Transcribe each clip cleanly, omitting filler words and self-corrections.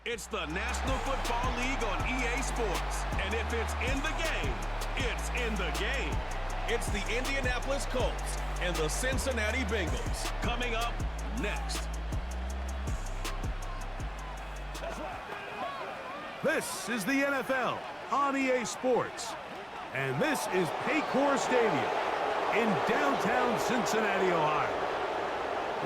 It's the National Football League on EA Sports. And if it's in the game, it's in the game. It's the Indianapolis Colts and the Cincinnati Bengals. Coming up next. This is the NFL on EA Sports. And this is Paycor Stadium in downtown Cincinnati, Ohio.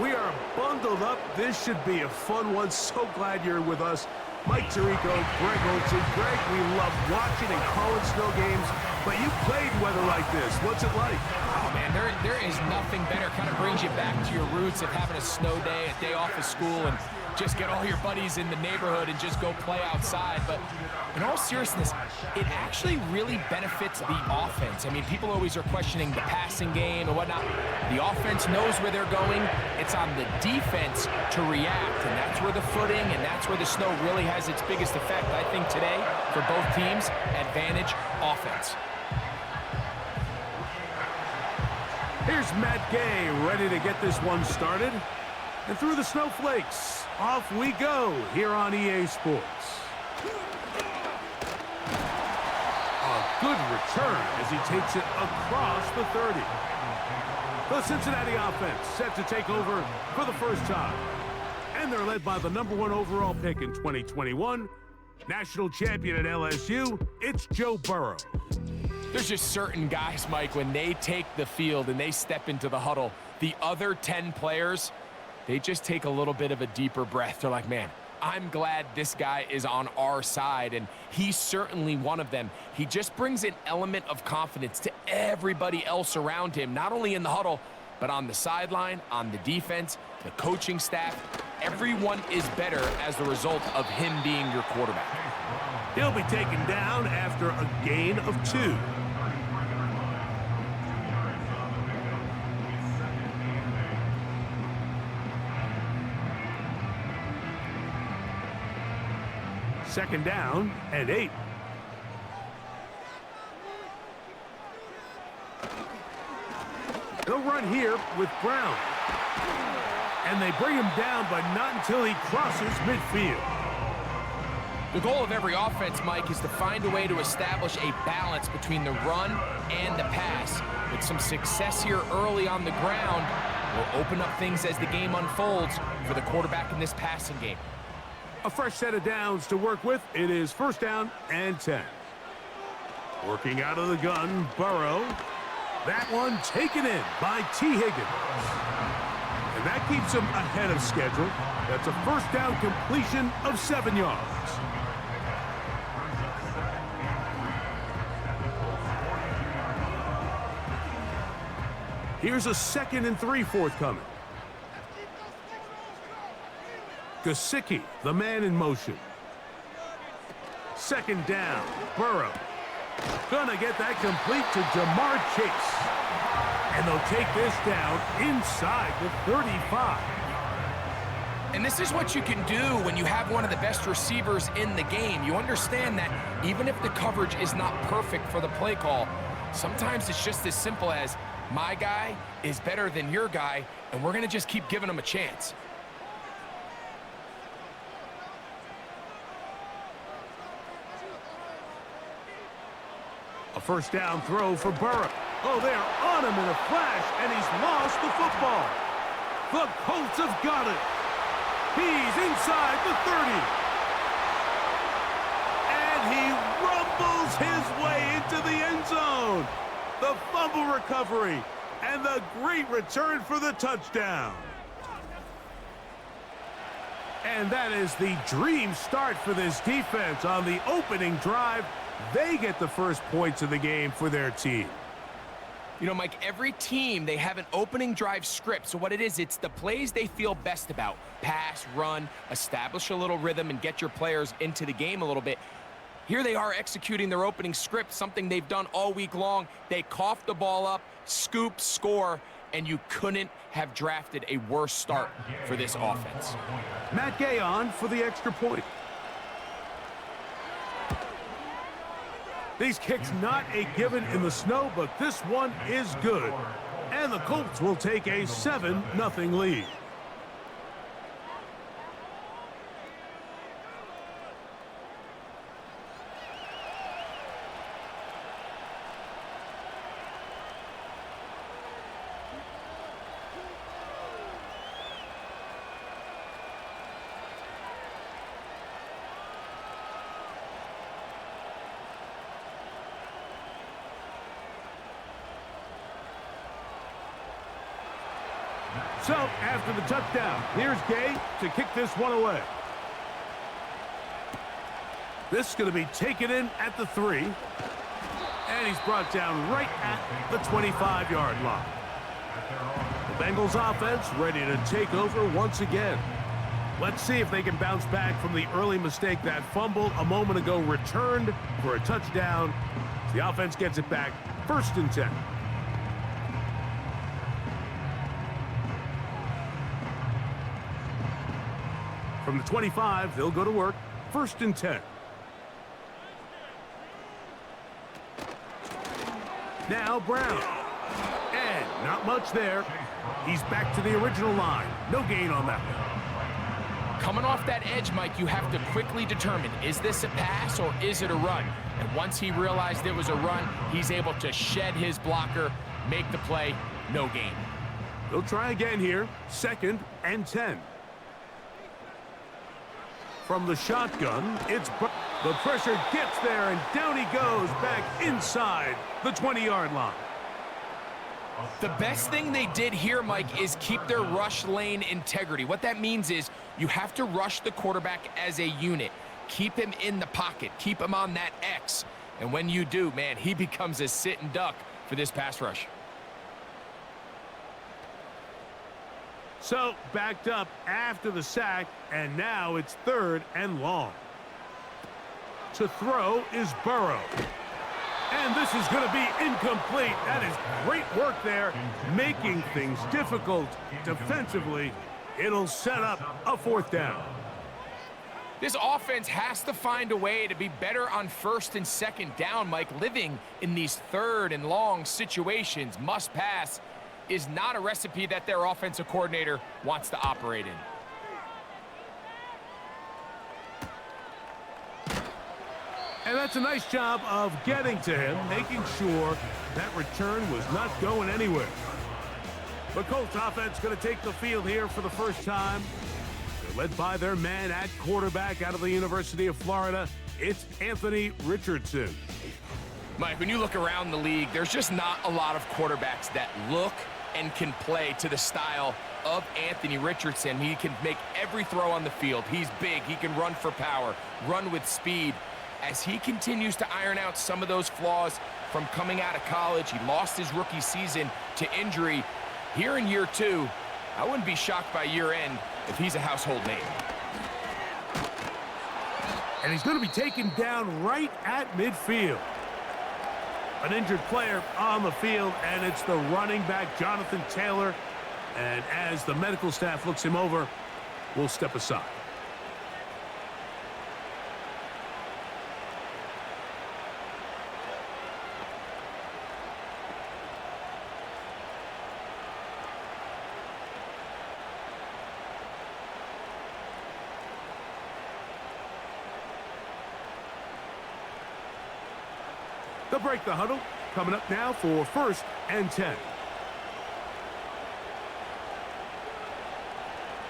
We are bundled up. This should be a fun one. So glad you're with us. Mike Tirico, Greg Olson. Greg, we love watching and calling snow games, but you played weather like this. What's it like? Oh, man, there is nothing better. Kind of brings you back to your roots of having a snow day, a day off of school, and just get all your buddies in the neighborhood and just go play outside. But in all seriousness, it actually really benefits the offense. I mean, people always are questioning the passing game and whatnot. The offense knows where they're going. It's on the defense to react, and that's where the footing and that's where the snow really has its biggest effect. I think today, for both teams, advantage offense. Here's Matt Gay ready to get this one started. And through the snowflakes, off we go here on EA Sports. A good return as he takes it across the 30. The Cincinnati offense set to take over for the first time. And they're led by the #1 overall pick in 2021, national champion at LSU, it's Joe Burrow. There's just certain guys, Mike, when they take the field and they step into the huddle, the other 10 players, they just take a little bit of a deeper breath. They're like, man, I'm glad this guy is on our side, and he's certainly one of them. He just brings an element of confidence to everybody else around him, not only in the huddle, but on the sideline, on the defense, the coaching staff. Everyone is better as the result of him being your quarterback. He'll be taken down after a gain of 2. Second down and 8. They'll run here with Brown. And they bring him down, but not until he crosses midfield. The goal of every offense, Mike, is to find a way to establish a balance between the run and the pass. With some success here early on the ground, will open up things as the game unfolds for the quarterback in this passing game. A fresh set of downs to work with. It is first down and 10. Working out of the gun, Burrow. That one taken in by T. Higgins. And that keeps him ahead of schedule. That's a first down completion of 7 yards. Here's a 2nd and 3 forthcoming. Gesicki, the man in motion. Second down, Burrow. Gonna get that complete to Jamar Chase. And they'll take this down inside the 35. And this is what you can do when you have one of the best receivers in the game. You understand that even if the coverage is not perfect for the play call, sometimes it's just as simple as, my guy is better than your guy, and we're gonna just keep giving him a chance. A first down throw for Burrow. Oh, they are on him in a flash, and he's lost the football. The Colts have got it. He's inside the 30. And he rumbles his way into the end zone. The fumble recovery and the great return for the touchdown. And that is the dream start for this defense on the opening drive. They get the first points of the game for their team. You know, Mike, every team, they have an opening drive script. So what it is, it's the plays they feel best about. Pass, run, establish a little rhythm, and get your players into the game a little bit. Here they are executing their opening script, something they've done all week long. They cough the ball up, scoop, score, and you couldn't have drafted a worse start for this offense. Matt Gay on for the extra point. These kicks not a given in the snow, but this one is good. And the Colts will take a 7-0 lead. So, after the touchdown, here's Gay to kick this one away. This is going to be taken in at the 3. And he's brought down right at the 25-yard line. The Bengals offense ready to take over once again. Let's see if they can bounce back from the early mistake. That fumble a moment ago returned for a touchdown. The offense gets it back, 1st and 10. From the 25, they'll go to work, 1st and 10. Now Brown. And not much there. He's back to the original line. No gain on that one. Coming off that edge, Mike, you have to quickly determine, is this a pass or is it a run? And once he realized it was a run, he's able to shed his blocker, make the play, no gain. They'll try again here, 2nd and 10. From the shotgun, the pressure gets there, and down he goes back inside the 20-yard line. The best thing they did here, Mike, is keep their rush lane integrity. What that means is you have to rush the quarterback as a unit. Keep him in the pocket. Keep him on that X. And when you do, man, he becomes a sitting duck for this pass rush. So, backed up after the sack, and now it's 3rd and long. To throw is Burrow. And this is going to be incomplete. That is great work there, making things difficult defensively. It'll set up a 4th down. This offense has to find a way to be better on 1st and 2nd down, Mike. Living in these 3rd and long situations, must pass, is not a recipe that their offensive coordinator wants to operate in. And that's a nice job of getting to him, making sure that return was not going anywhere. The Colts offense going to take the field here for the first time. They're led by their man at quarterback out of the University of Florida. It's Anthony Richardson. Mike, when you look around the league, there's just not a lot of quarterbacks that look and can play to the style of Anthony Richardson. He can make every throw on the field. He's big. He can run for power, run with speed. As he continues to iron out some of those flaws from coming out of college, he lost his rookie season to injury. Here in year 2, I wouldn't be shocked by year end if he's a household name. And he's going to be taken down right at midfield. An injured player on the field, and it's the running back, Jonathan Taylor. And as the medical staff looks him over, we'll step aside. They'll break the huddle. Coming up now for 1st and 10.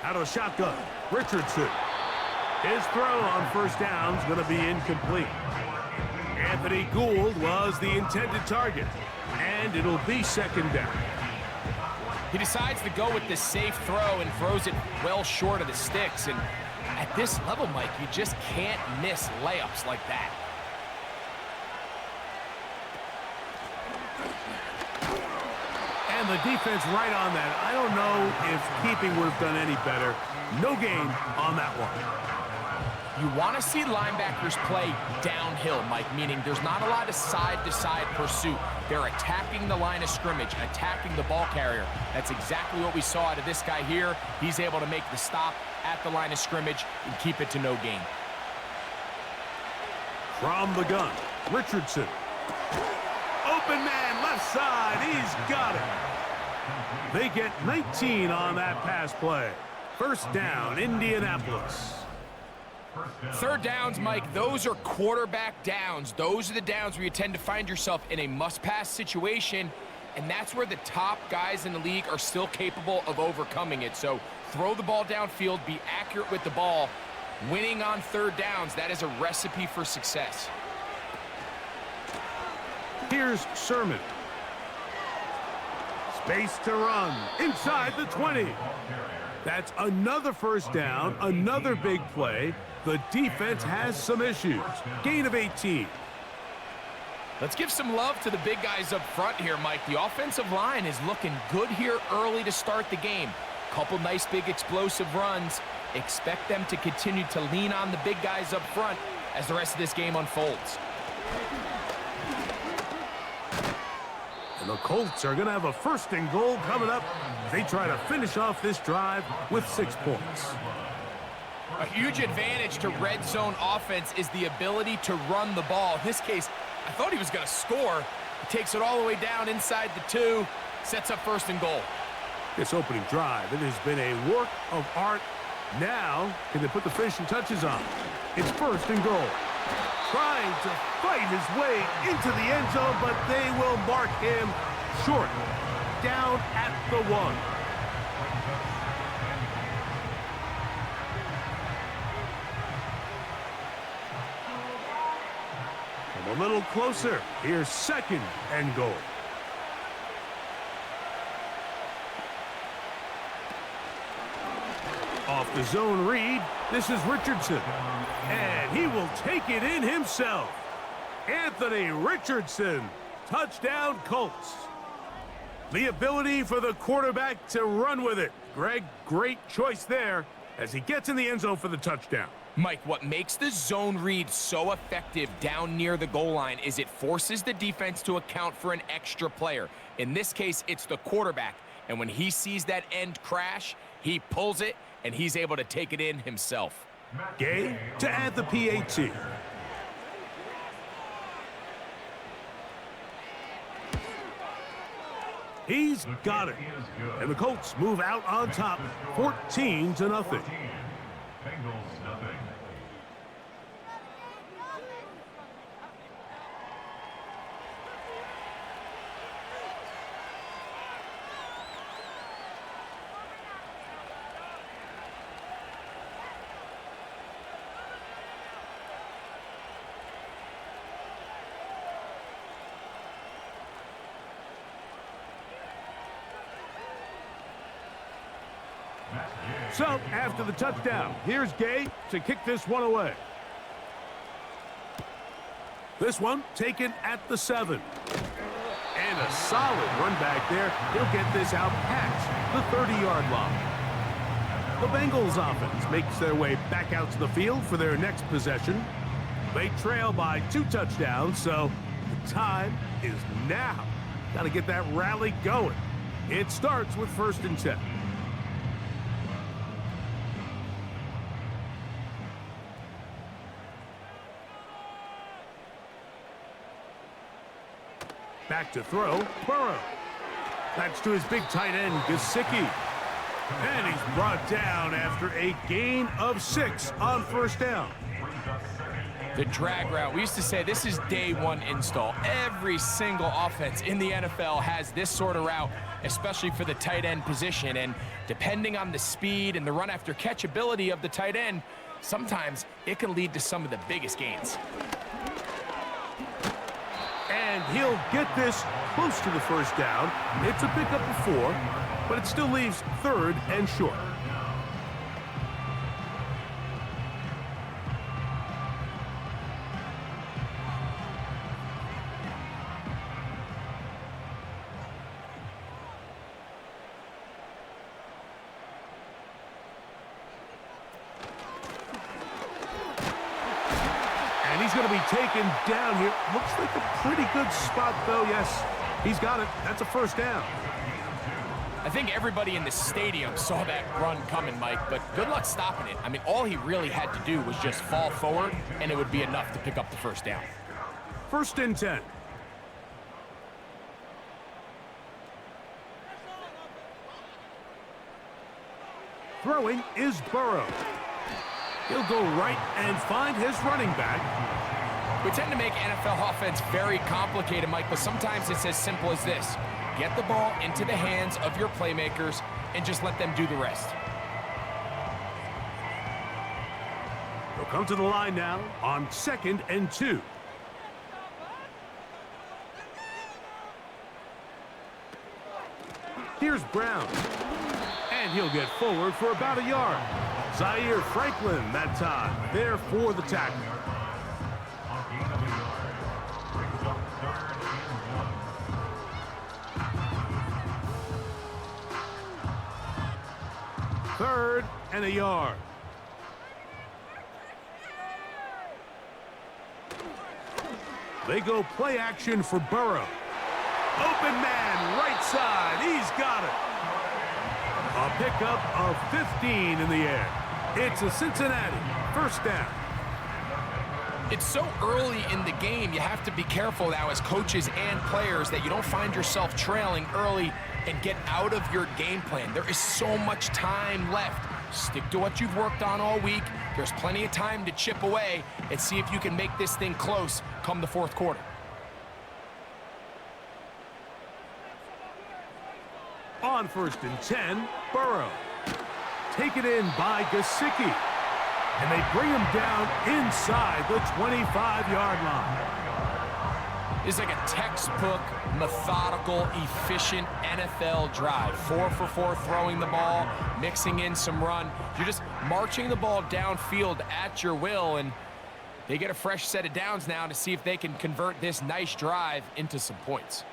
Out of the shotgun, Richardson. His throw on 1st down is going to be incomplete. Anthony Gould was the intended target, and it'll be 2nd down. He decides to go with the safe throw and throws it well short of the sticks. And at this level, Mike, you just can't miss layups like that. And the defense right on that. I don't know if keeping would have done any better. No gain on that one. You want to see linebackers play downhill, Mike, meaning there's not a lot of side-to-side pursuit. They're attacking the line of scrimmage, attacking the ball carrier. That's exactly what we saw out of this guy here. He's able to make the stop at the line of scrimmage and keep it to no gain. From the gun, Richardson. Open man, left side. He's got it. They get 19 on that pass play. 1st down, Indianapolis. 3rd downs, Mike, those are quarterback downs. Those are the downs where you tend to find yourself in a must-pass situation, and that's where the top guys in the league are still capable of overcoming it. So throw the ball downfield, be accurate with the ball. Winning on 3rd downs, that is a recipe for success. Here's Sermon. Base to run inside the 20. That's another first down, another big play. The defense has some issues. Gain of 18. Let's give some love to the big guys up front here, Mike. The offensive line is looking good here early to start the game. Couple nice big explosive runs. Expect them to continue to lean on the big guys up front as the rest of this game unfolds. And the Colts are going to have a first and goal coming up as they try to finish off this drive with 6 points. A huge advantage to red zone offense is the ability to run the ball. In this case, I thought he was going to score. He takes it all the way down inside the 2, sets up first and goal. This opening drive, it has been a work of art. Now, can they put the finishing touches on? It's first and goal. Trying to fight his way into the end zone, but they will mark him short. Down at the 1. Come a little closer. Here's second and goal. Off the zone read, this is Richardson. And he will take it in himself. Anthony Richardson, touchdown Colts. The ability for the quarterback to run with it. Greg, great choice there as he gets in the end zone for the touchdown. Mike, what makes the zone read so effective down near the goal line is it forces the defense to account for an extra player. In this case, it's the quarterback. And when he sees that end crash, he pulls it, and he's able to take it in himself. Gay to add the PAT. He's got it. And the Colts move out on top, 14-0. Bengals nothing. So, after the touchdown, here's Gay to kick this one away. This one taken at the 7. And a solid run back there. He'll get this out past the 30-yard line. The Bengals offense makes their way back out to the field for their next possession. They trail by 2 touchdowns, so the time is now. Got to get that rally going. It starts with first and 10. Back to throw, Burrow. That's to his big tight end, Gesicki. And he's brought down after a gain of 6 on first down. The drag route. We used to say this is day 1 install. Every single offense in the NFL has this sort of route, especially for the tight end position. And depending on the speed and the run after catch ability of the tight end, sometimes it can lead to some of the biggest gains. And he'll get this close to the first down. It's a pickup of 4, but it still leaves 3rd and short. And he's going to be taken down here. Looks like a pretty good spot, though. Yes, he's got it. That's a first down. I think everybody in the stadium saw that run coming, Mike, but good luck stopping it. I mean, all he really had to do was just fall forward, and it would be enough to pick up the first down. First and 10. Throwing is Burrow. He'll go right and find his running back. We tend to make NFL offense very complicated, Mike, but sometimes it's as simple as this. Get the ball into the hands of your playmakers and just let them do the rest. They'll come to the line now on 2nd and 2. Here's Brown. And he'll get forward for about a yard. Zaire Franklin that time, there for the tackle. Third and a yard. They go play action for Burrow. Open man, right side. He's got it. A pickup of 15 in the air. It's a Cincinnati first down. It's so early in the game, you have to be careful now as coaches and players that you don't find yourself trailing early and get out of your game plan. There is so much time left. Stick to what you've worked on all week. There's plenty of time to chip away and see if you can make this thing close come the fourth quarter. On 1st and 10, Burrow. Taken in by Gesicki. And they bring him down inside the 25-yard line. It's like a textbook, methodical, efficient NFL drive. 4 for 4 throwing the ball, mixing in some run. You're just marching the ball downfield at your will, and they get a fresh set of downs now to see if they can convert this nice drive into some points.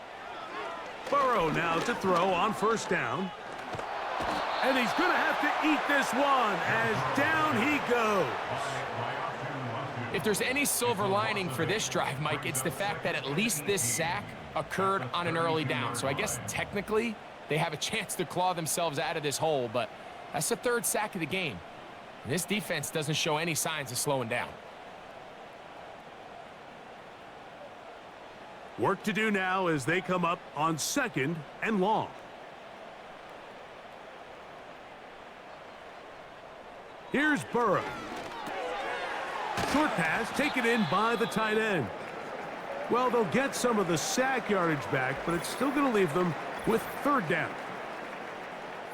Burrow now to throw on 1st down. And he's going to have to eat this one as down he goes. If there's any silver lining for this drive, Mike, it's the fact that at least this sack occurred on an early down. So I guess technically they have a chance to claw themselves out of this hole, but that's the 3rd sack of the game. And this defense doesn't show any signs of slowing down. Work to do now as they come up on 2nd and long. Here's Burrow. Short pass taken in by the tight end. Well, they'll get some of the sack yardage back, but it's still going to leave them with 3rd down.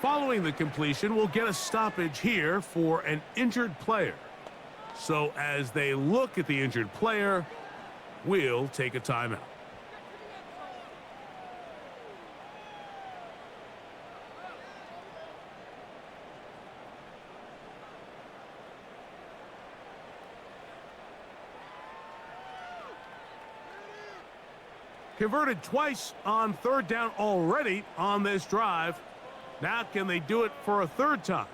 Following the completion, we'll get a stoppage here for an injured player. So as they look at the injured player, we'll take a timeout. Converted twice on 3rd down already on this drive. Now can they do it for a 3rd time?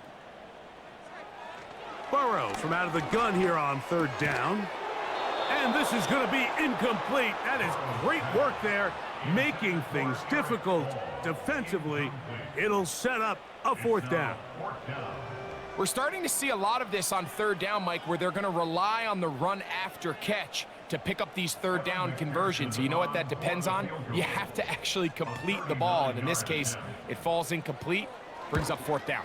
Burrow from out of the gun here on 3rd down. And this is going to be incomplete. That is great work there, making things difficult defensively. It'll set up a 4th down. We're starting to see a lot of this on 3rd down, Mike, where they're going to rely on the run after catch to pick up these 3rd down conversions. You know what that depends on? You have to actually complete the ball, and in this case, it falls incomplete, brings up 4th down.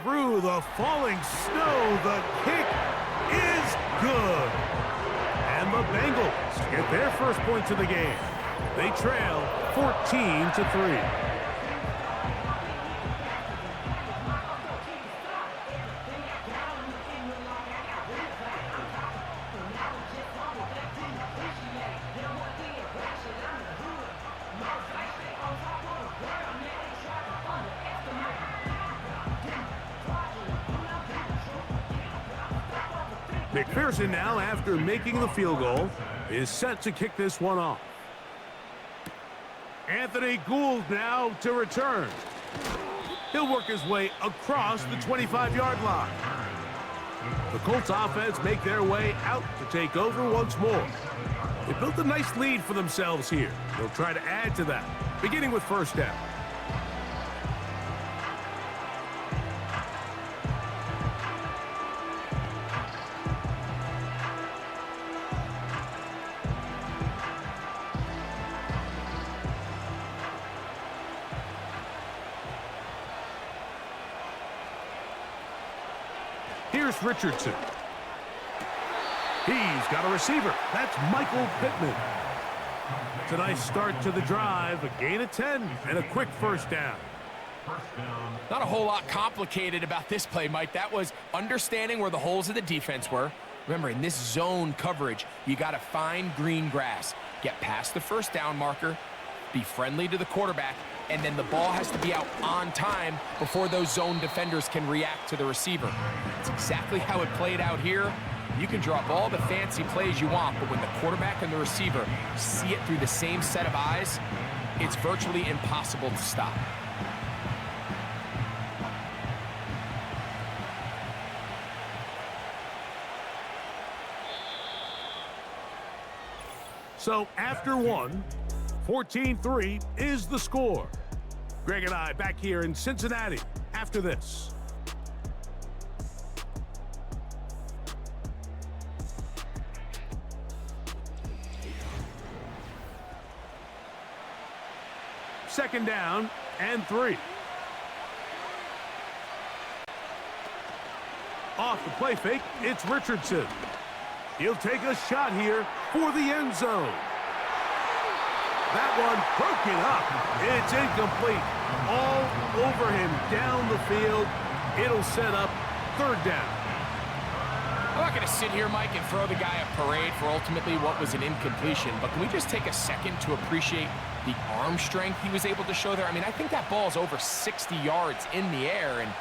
Through the falling snow, the kick is good. And the Bengals get their first points of the game. They trail 14-3. McPherson now, after making the field goal, is set to kick this one off. Anthony Gould now to return. He'll work his way across the 25-yard line. The Colts offense make their way out to take over once more. They built a nice lead for themselves here. They'll try to add to that, beginning with 1st down. Here's Richardson. He's got a receiver. That's Michael Pittman. It's a nice start to the drive. A gain of 10 and a quick 1st down. Not a whole lot complicated about this play, Mike. That was understanding where the holes of the defense were. Remember, in this zone coverage, you got to find green grass. Get past the 1st down marker, be friendly to the quarterback, and then the ball has to be out on time before those zone defenders can react to the receiver. It's exactly how it played out here. You can draw up all the fancy plays you want, but when the quarterback and the receiver see it through the same set of eyes, it's virtually impossible to stop. So after one, 14-3 is the score. Greg and I back here in Cincinnati after this. Second down and 3. Off the play fake, it's Richardson. He'll take a shot here for the end zone. That one broken up. It's incomplete. All over him down the field. It'll set up third down. I'm not going to sit here, Mike, and throw the guy a parade for ultimately what was an incompletion, but can we just take a second to appreciate the arm strength he was able to show there? I mean, I think that ball is over 60 yards in the air, and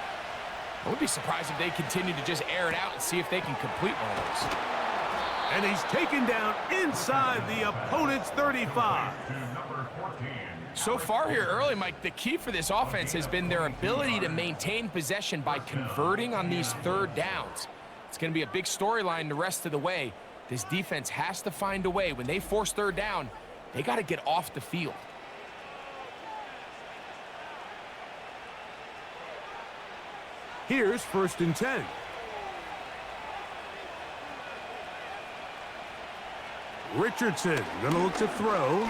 I would be surprised if they continue to just air it out and see if they can complete one of those. And he's taken down inside the opponent's 35. So far here early, Mike, the key for this offense has been their ability to maintain possession by converting on these third downs. It's going to be a big storyline the rest of the way. This defense has to find a way. When they force third down, they got to get off the field. Here's 1st and 10. Richardson gonna look to throw.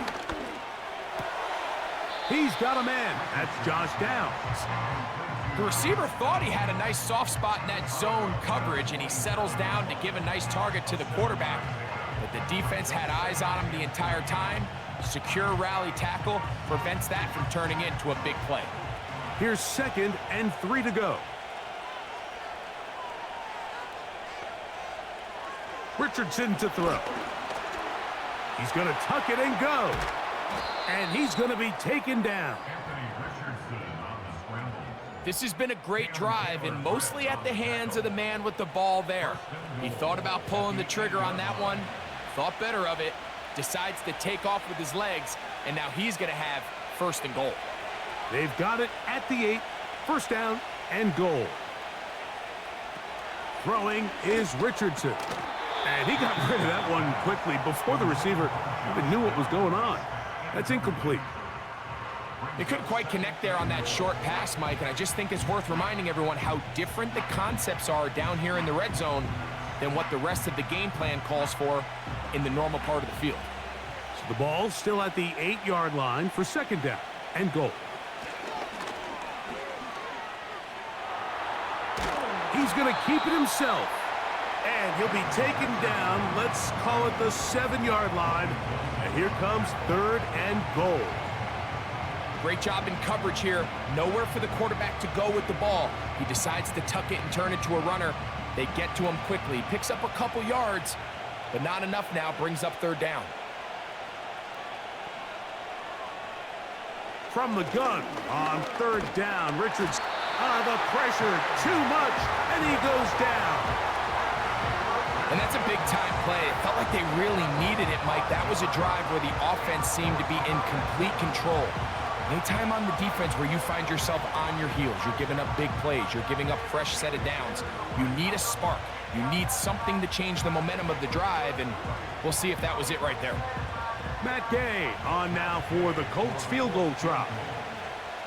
He's got a man. That's Josh Downs. The receiver thought he had a nice soft spot in that zone coverage, and he settles down to give a nice target to the quarterback. But the defense had eyes on him the entire time. Secure rally tackle prevents that from turning into a big play. Here's 2nd and 3 to go. Richardson to throw. He's going to tuck it and go. And he's going to be taken down. This has been a great drive, and mostly at the hands of the man with the ball there. He thought about pulling the trigger on that one, thought better of it, decides to take off with his legs, and now he's going to have 1st and goal. They've got it at the 8, 1st down and goal. Throwing is Richardson. And he got rid of that one quickly before the receiver even knew what was going on. That's incomplete. They couldn't quite connect there on that short pass, Mike, and I just think it's worth reminding everyone how different the concepts are down here in the red zone than what the rest of the game plan calls for in the normal part of the field. So the ball's still at the 8-yard line for 2nd down and goal. He's going to keep it himself. And he'll be taken down, let's call it the 7-yard line. And here comes 3rd and goal. Great job in coverage here. Nowhere for the quarterback to go with the ball. He decides to tuck it and turn it to a runner. They get to him quickly. Picks up a couple yards, but not enough now. Brings up 3rd down. From the gun on 3rd down, Richards the pressure, too much, and he goes down. And that's a big-time play. It felt like they really needed it, Mike. That was a drive where the offense seemed to be in complete control. Anytime on the defense where you find yourself on your heels, you're giving up big plays, you're giving up fresh set of downs, you need a spark. You need something to change the momentum of the drive, and we'll see if that was it right there. Matt Gay on now for the Colts field goal try.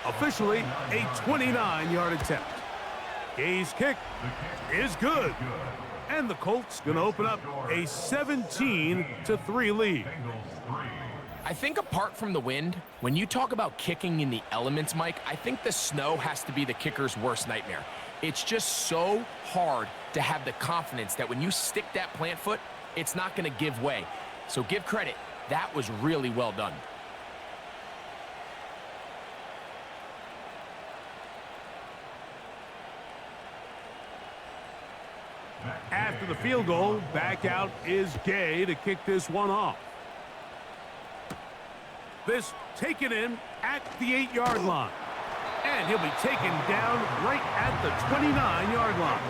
Officially a 29-yard attempt. Gay's kick is good. And the Colts going to open up a 17-3 lead. I think apart from the wind, when you talk about kicking in the elements, Mike, I think the snow has to be the kicker's worst nightmare. It's just so hard to have the confidence that when you stick that plant foot, it's not going to give way. So give credit. That was really well done. After the field goal, back out is Gay to kick this one off. This taken in at the 8-yard line. And he'll be taken down right at the 29-yard line.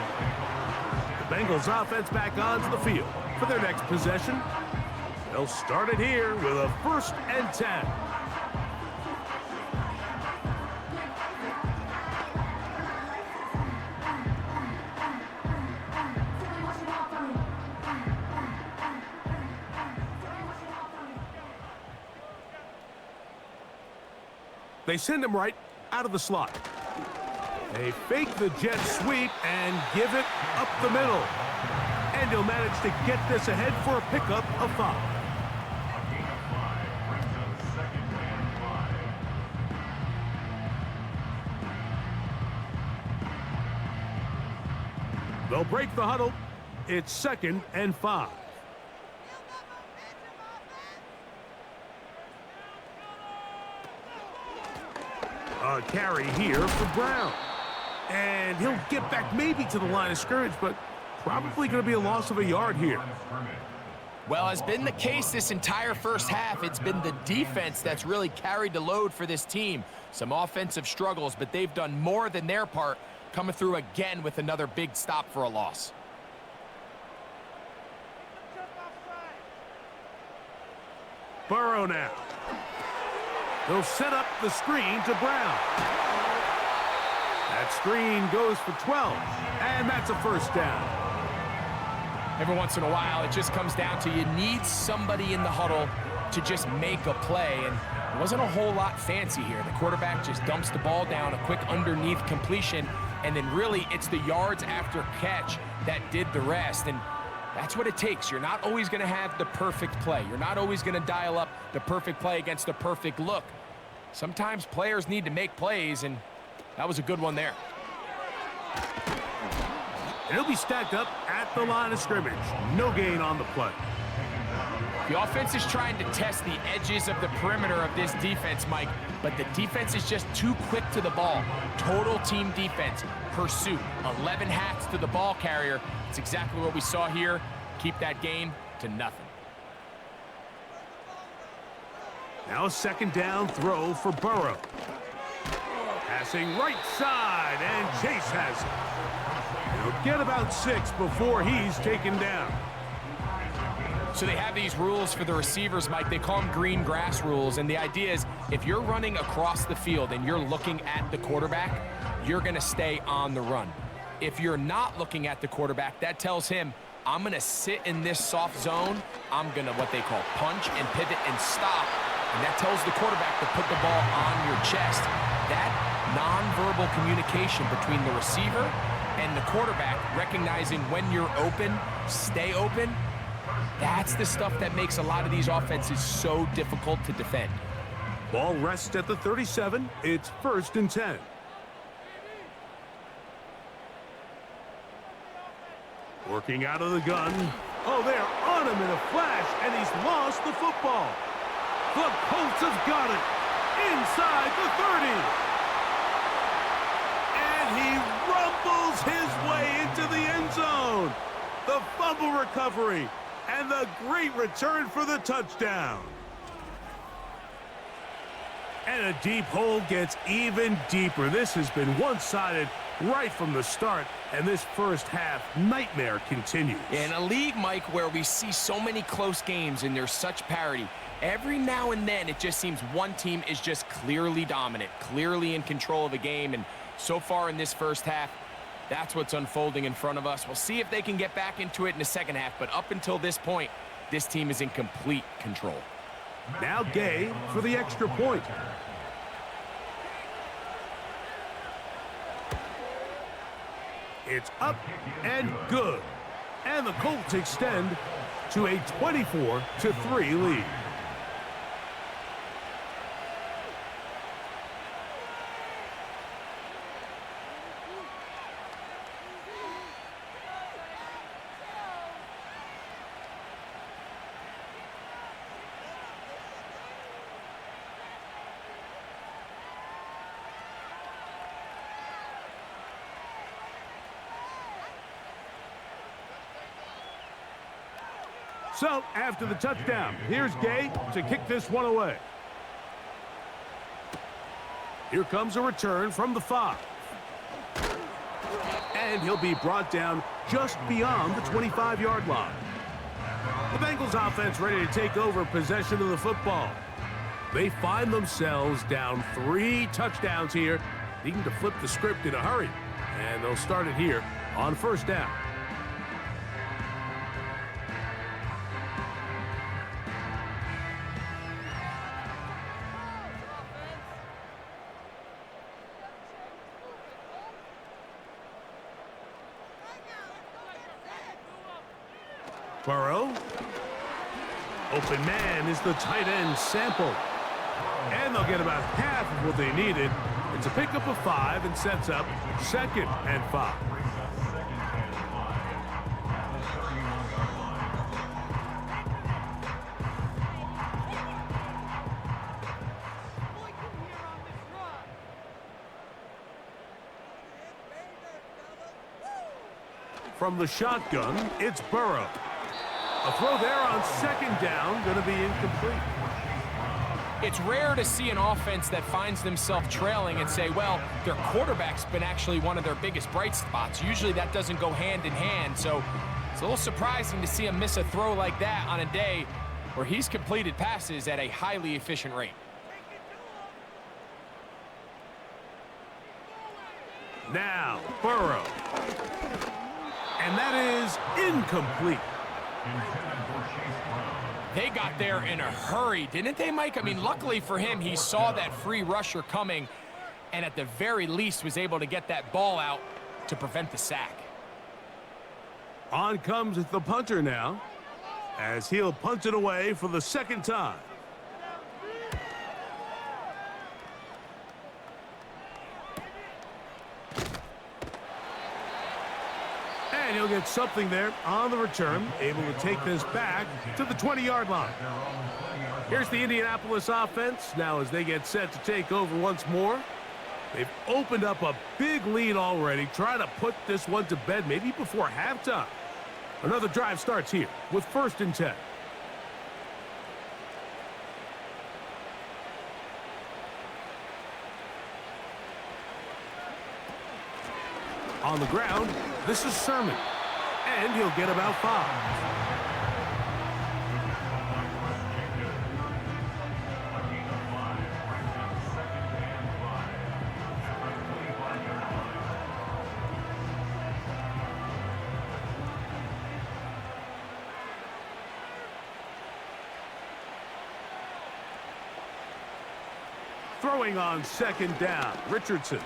The Bengals offense back onto the field for their next possession. They'll start it here with a 1st and 10. They send him right out of the slot. They fake the jet sweep and give it up the middle. And he'll manage to get this ahead for a pickup of 5. They'll break the huddle. It's 2nd and 5. A carry here for Brown. And he'll get back maybe to the line of scrimmage, but probably going to be a loss of a yard here. Well, has been the case this entire first half. It's been the defense that's really carried the load for this team. Some offensive struggles, but they've done more than their part, coming through again with another big stop for a loss. Burrow now. They'll set up the screen to Brown. That screen goes for 12, and that's a 1st down. Every once in a while, it just comes down to you need somebody in the huddle to just make a play, and it wasn't a whole lot fancy here. The quarterback just dumps the ball down, a quick underneath completion, and then really it's the yards after catch that did the rest, and that's what it takes. You're not always going to have the perfect play. You're not always going to dial up the perfect play against the perfect look. Sometimes players need to make plays, and that was a good one there. And he'll be stacked up at the line of scrimmage. No gain on the play. The offense is trying to test the edges of the perimeter of this defense, Mike, but the defense is just too quick to the ball. Total team defense, pursuit, 11 hats to the ball carrier. It's exactly what we saw here. Keep that game to nothing. Now a 2nd down throw for Burrow. Passing right side, and Chase has it. He'll get about 6 before he's taken down. So they have these rules for the receivers, Mike. They call them green grass rules, and the idea is if you're running across the field and you're looking at the quarterback, you're going to stay on the run. If you're not looking at the quarterback, that tells him, I'm going to sit in this soft zone. I'm going to what they call punch and pivot and stop, and that tells the quarterback to put the ball on your chest. That nonverbal communication between the receiver and the quarterback, recognizing when you're open, stay open, that's the stuff that makes a lot of these offenses so difficult to defend. Ball rests at the 37. It's 1st and 10. Working out of the gun. Oh, they're on him in a flash, and he's lost the football. The Colts have got it inside the 30. And he rumbles his way into the end zone. The fumble recovery and the great return for the touchdown. And a deep hole gets even deeper. This has been one-sided right from the start, and this first half nightmare continues. In a league, Mike, where we see so many close games and there's such parity, every now and then it just seems one team is just clearly dominant, clearly in control of the game, and so far in this first half, that's what's unfolding in front of us. We'll see if they can get back into it in the second half, but up until this point, this team is in complete control. Now Gay for the extra point. It's up and good. And the Colts extend to a 24-3 lead. So, after the touchdown, here's Gay to kick this one away. Here comes a return from the 5. And he'll be brought down just beyond the 25-yard line. The Bengals offense ready to take over possession of the football. They find themselves down 3 touchdowns here, needing to flip the script in a hurry. And they'll start it here on first down. Burrow. Open man is the tight end Sample. And they'll get about half of what they needed. It's a pickup of 5 and sets up 2nd and 5. From the shotgun, it's Burrow. A throw there on 2nd down, going to be incomplete. It's rare to see an offense that finds themselves trailing and say, well, their quarterback's been actually one of their biggest bright spots. Usually that doesn't go hand in hand, so it's a little surprising to see him miss a throw like that on a day where he's completed passes at a highly efficient rate. Now, Burrow. And that is incomplete. They got there in a hurry, didn't they, Mike? I mean, luckily for him, he saw that free rusher coming and at the very least was able to get that ball out to prevent the sack. On comes the punter now, as he'll punt it away for the 2nd time. And he'll get something there on the return, able to take this back to the 20-yard line. Here's the Indianapolis offense now as they get set to take over once more. They've opened up a big lead already, trying to put this one to bed maybe before halftime. Another drive starts here with 1st and 10. On the ground, this is Sermon, and he'll get about 5. Throwing on 2nd down, Richardson.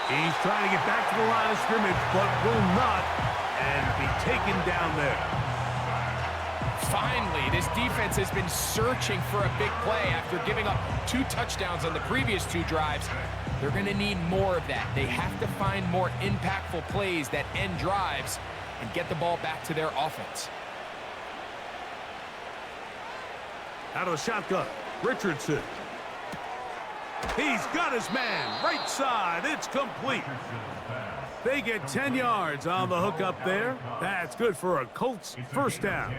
He's trying to get back to the line of scrimmage, but will not, and be taken down there. Finally, this defense has been searching for a big play after giving up 2 touchdowns on the previous 2 drives. They're going to need more of that. They have to find more impactful plays that end drives and get the ball back to their offense. Out of the shotgun, Richardson. He's got his man, right side, it's complete. They get 10 yards on the hook up there. That's good for a Colts 1st down.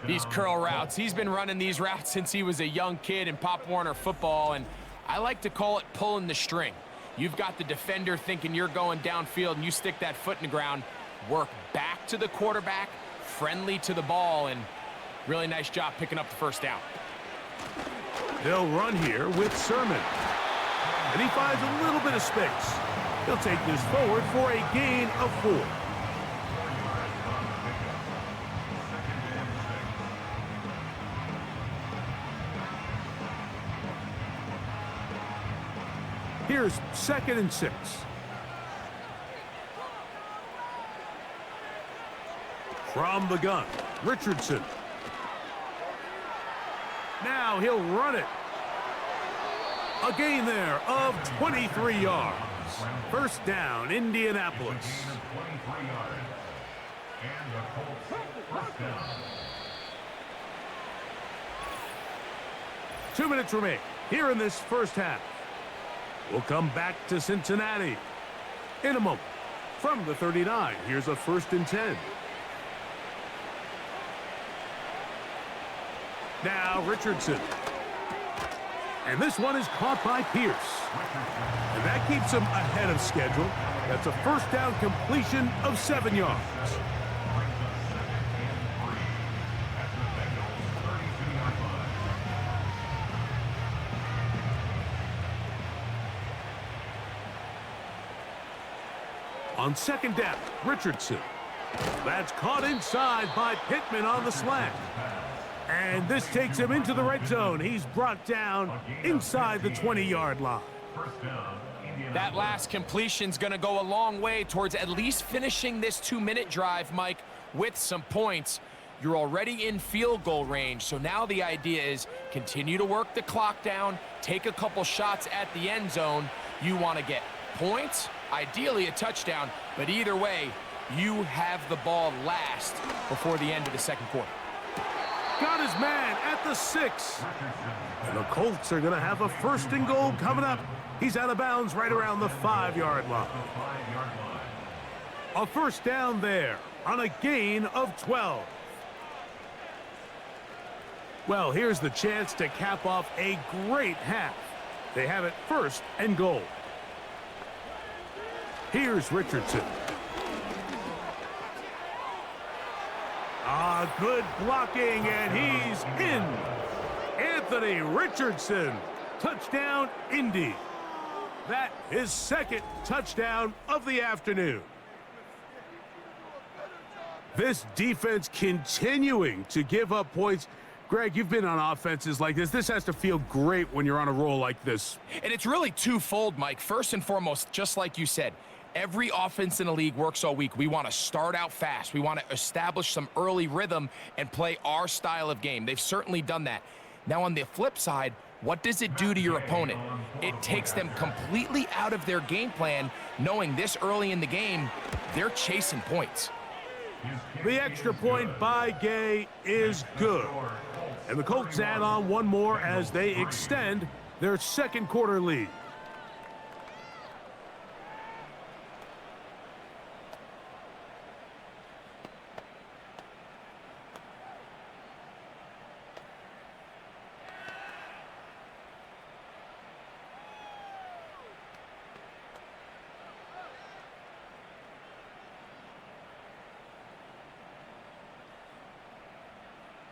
These curl routes, he's been running these routes since he was a young kid in Pop Warner football, and I like to call it pulling the string. You've got the defender thinking you're going downfield, and you stick that foot in the ground, work back to the quarterback, friendly to the ball, and really nice job picking up the 1st down. They'll run here with Sermon. And he finds a little bit of space. He'll take this forward for a gain of 4. Here's 2nd and 6. From the gun, Richardson. Now he'll run it. A gain there of 23 yards. 1st down, Indianapolis. 2 minutes remain here in this 1st half. We'll come back to Cincinnati in a moment. From the 39, here's a 1st and 10. Now Richardson. And this one is caught by Pierce. And that keeps him ahead of schedule. That's a first down completion of 7 yards. On second down, Richardson. That's caught inside by Pittman on the slant. And this takes him into the red zone. He's brought down inside the 20-yard line. That last completion's going to go a long way towards at least finishing this 2-minute drive, Mike, with some points. You're already in field goal range, so now the idea is continue to work the clock down, take a couple shots at the end zone. You want to get points, ideally a touchdown, but either way, you have the ball last before the end of the second quarter. Got his man at the 6. And the Colts are going to have a first and goal coming up. He's out of bounds right around the 5-yard line. A first down there on a gain of 12. Well, here's the chance to cap off a great half. They have it first and goal. Here's Richardson. Good blocking, and he's in. Anthony Richardson. Touchdown, Indy. That is second touchdown of the afternoon. This defense continuing to give up points. Greg, you've been on offenses like this. This has to feel great when you're on a roll like this. And it's really twofold, Mike. First and foremost, just like you said, every offense in the league works all week. We want to start out fast. We want to establish some early rhythm and play our style of game. They've certainly done that. Now, on the flip side, what does it do to your opponent? It takes them completely out of their game plan, knowing this early in the game, they're chasing points. The extra point by Gay is good. And the Colts add on one more as they extend their second quarter lead.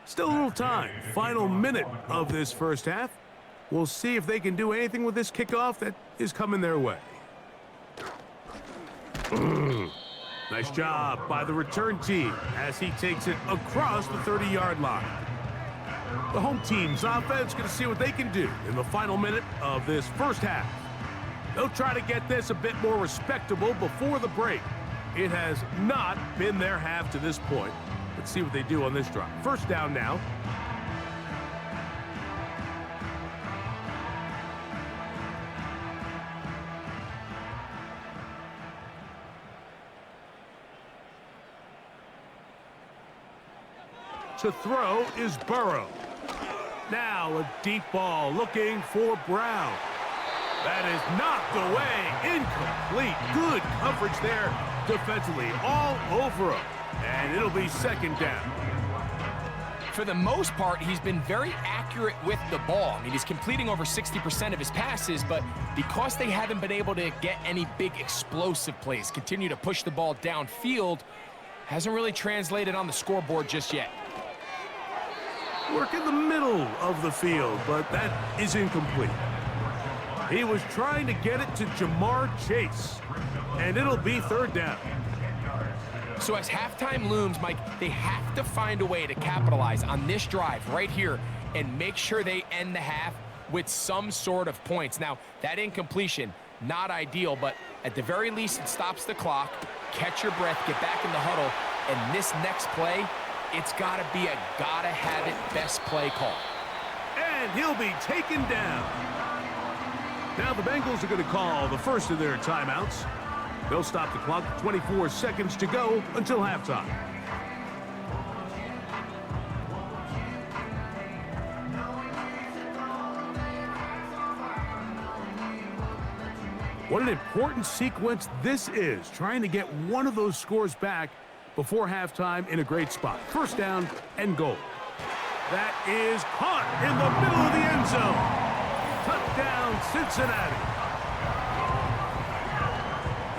Still a little time. Final minute of this first half. We'll see if they can do anything with this kickoff that is coming their way. Nice job by the return team as he takes it across the 30-yard line. The home team's offense going to see what they can do in the final minute of this first half. They'll try to get this a bit more respectable before the break. It has not been their half to this point. Let's see what they do on this drive. First down now. To throw is Burrow. Now a deep ball looking for Brown. That is knocked away. Incomplete. Good coverage there defensively. All over him. And it'll be second down. For the most part, he's been very accurate with the ball. I mean, he's completing over 60% of his passes, but because they haven't been able to get any big explosive plays, continue to push the ball downfield, hasn't really translated on the scoreboard just yet. Work in the middle of the field, but that is incomplete. He was trying to get it to Jamar Chase, and it'll be third down. So as halftime looms, Mike, they have to find a way to capitalize on this drive right here and make sure they end the half with some sort of points. Now, that incompletion, not ideal, but at the very least, it stops the clock. Catch your breath, get back in the huddle, and this next play, it's got to be a gotta-have-it best play call. And he'll be taken down. Now the Bengals are going to call the first of their timeouts. They'll stop the clock, 24 seconds to go until halftime. What an important sequence this is, trying to get one of those scores back before halftime in a great spot. First down and goal. That is caught in the middle of the end zone. Touchdown, Cincinnati.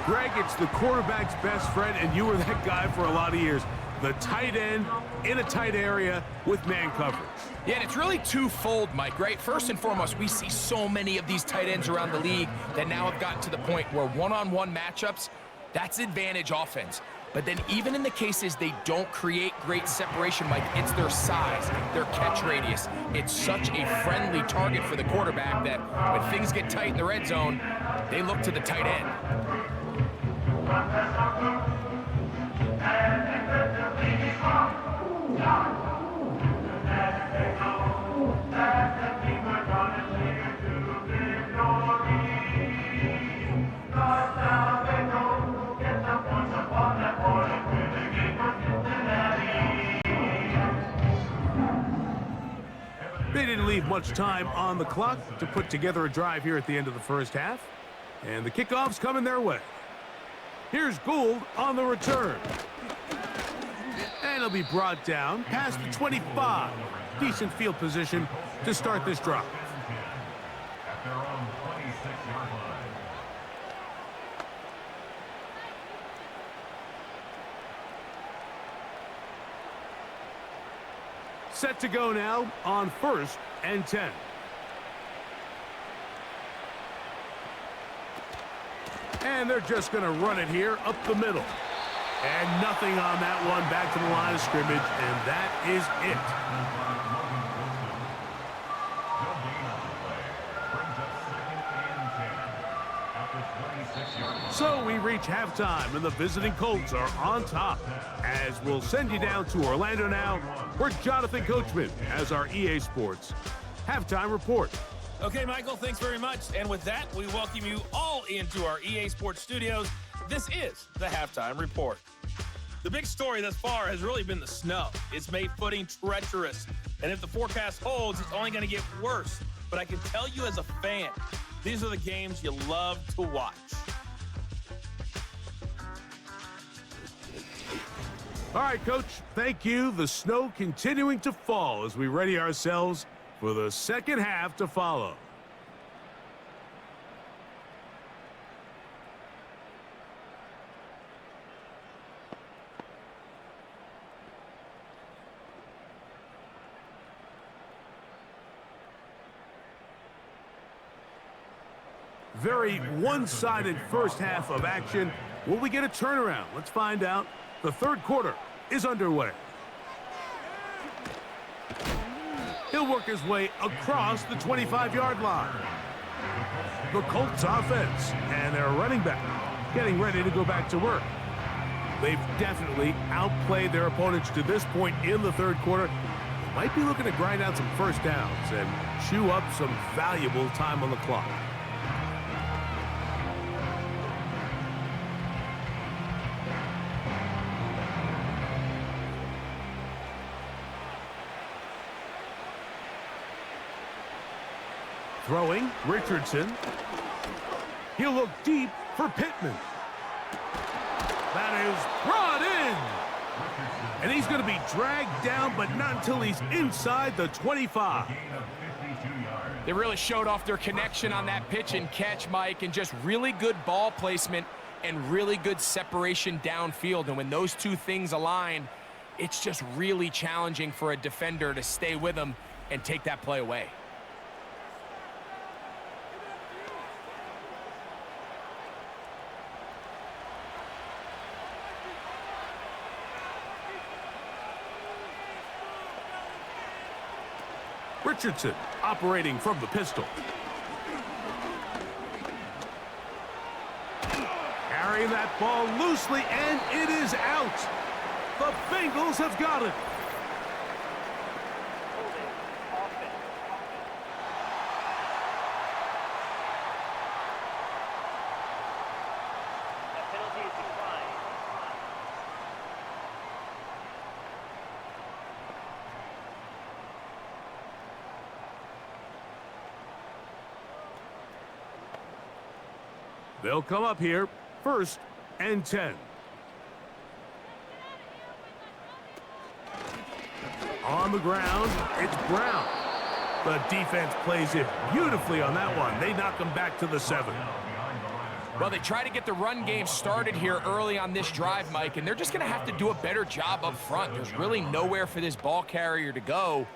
Greg, it's the quarterback's best friend, and you were that guy for a lot of years. The tight end in a tight area with man coverage. Yeah, and it's really twofold, Mike, right? First and foremost, we see so many of these tight ends around the league that now have gotten to the point where one-on-one matchups, that's advantage offense. But then even in the cases they don't create great separation, Mike, it's their size, their catch radius. It's such a friendly target for the quarterback that when things get tight in the red zone, they look to the tight end. They didn't leave much time on the clock to put together a drive here at the end of the first half. And the kickoff's coming their way. Here's Gould on the return. And he'll be brought down past the 25. Decent field position to start this drive. Set to go now on 1st and 10. And they're just going to run it here up the middle. And nothing on that one, back to the line of scrimmage, and that is it. So we reach halftime, and the visiting Colts are on top. As we'll send you down to Orlando now, where Jonathan Coachman has our EA Sports halftime report. Okay, Michael, thanks very much. And with that, we welcome you all into our EA Sports studios. This is the halftime report. The big story thus far has really been the snow. It's made footing treacherous. And if the forecast holds, it's only going to get worse. But I can tell you as a fan, these are the games you love to watch. All right, Coach, thank you. The snow continuing to fall as we ready ourselves for the second half to follow. Very one-sided first half of action. Will we get a turnaround? Let's find out. The third quarter is underway. He'll work his way across the 25-yard line. The Colts offense and their running back getting ready to go back to work. They've definitely outplayed their opponents to this point in the third quarter. Might be looking to grind out some first downs and chew up some valuable time on the clock. Throwing, Richardson. He'll look deep for Pittman. That is brought in. And he's going to be dragged down, but not until he's inside the 25. They really showed off their connection on that pitch and catch, Mike, and just really good ball placement and really good separation downfield. And when those two things align, it's just really challenging for a defender to stay with them and take that play away. Richardson operating from the pistol. Carrying that ball loosely, and it is out. The Bengals have got it. They'll come up here, 1st and 10. On the ground, it's Brown. The defense plays it beautifully on that one. They knock them back to the 7. Well, they try to get the run game started here early on this drive, Mike, and they're just going to have to do a better job up front. There's really nowhere for this ball carrier to go.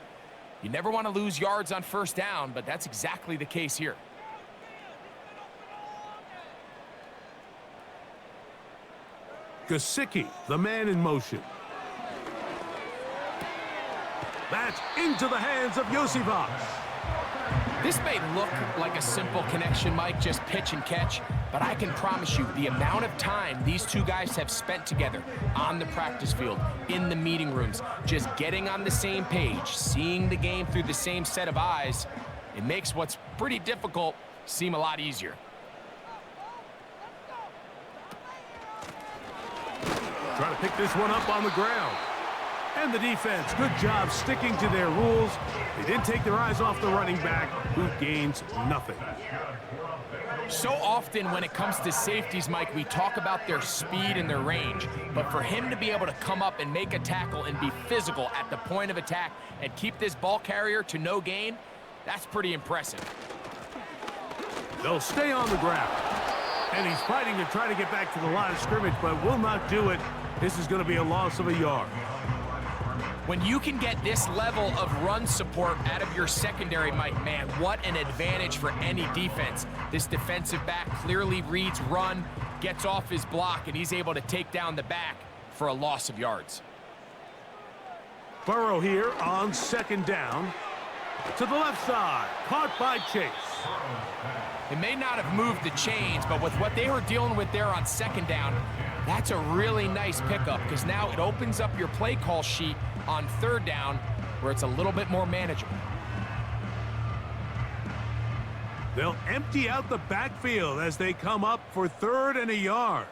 You never want to lose yards on first down, but that's exactly the case here. Gesicki, the man in motion. That's into the hands of Josivas. This may look like a simple connection, Mike, just pitch and catch, but I can promise you the amount of time these two guys have spent together on the practice field, in the meeting rooms, just getting on the same page, seeing the game through the same set of eyes, it makes what's pretty difficult seem a lot easier. Trying to pick this one up on the ground. And the defense, good job sticking to their rules. They didn't take their eyes off the running back, who gains nothing. So often when it comes to safeties, Mike, we talk about their speed and their range. But for him to be able to come up and make a tackle and be physical at the point of attack and keep this ball carrier to no gain, that's pretty impressive. They'll stay on the ground. And he's fighting to try to get back to the line of scrimmage, but will not do it. This is going to be a loss of a yard. When you can get this level of run support out of your secondary, Mike, man, what an advantage for any defense. This defensive back clearly reads run, gets off his block, and he's able to take down the back for a loss of yards. Burrow here on second down. To the left side, caught by Chase. It may not have moved the chains, but with what they were dealing with there on second down, that's a really nice pickup because now it opens up your play call sheet on third down where it's a little bit more manageable. They'll empty out the backfield as they come up for third and a yard.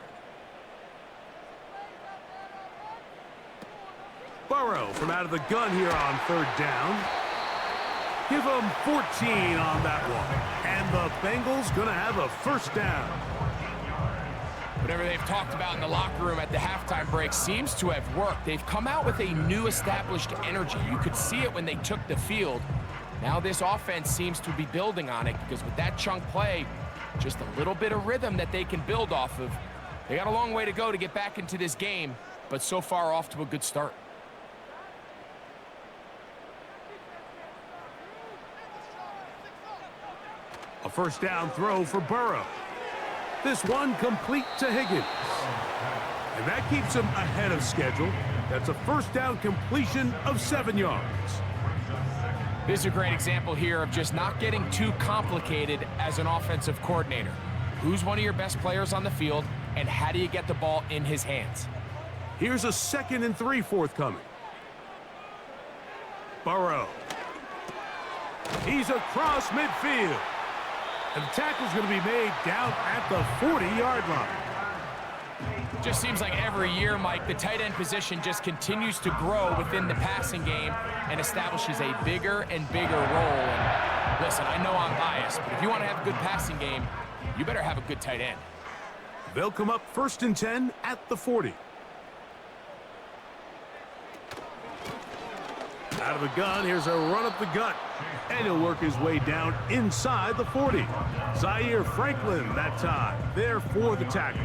Burrow from out of the gun here on third down. Give them 14 on that one. And the Bengals going to have a first down. Whatever they've talked about in the locker room at the halftime break seems to have worked. They've come out with a new established energy. You could see it when they took the field. Now this offense seems to be building on it because with that chunk play, just a little bit of rhythm that they can build off of. They got a long way to go to get back into this game, but so far off to a good start. A first down throw for Burrow. This one complete to Higgins. And that keeps him ahead of schedule. That's a first down completion of 7 yards. This is a great example here of just not getting too complicated as an offensive coordinator. Who's one of your best players on the field, and how do you get the ball in his hands? Here's a 2nd and 3 forthcoming. Burrow. He's across midfield. And the tackle's going to be made down at the 40-yard line. Just seems like every year, Mike, the tight end position just continues to grow within the passing game and establishes a bigger and bigger role. And listen, I know I'm biased, but if you want to have a good passing game, you better have a good tight end. They'll come up 1st and 10 at the 40. Out of the gun, here's a run up the gut. And he'll work his way down inside the 40. Zaire Franklin that time, there for the tackle.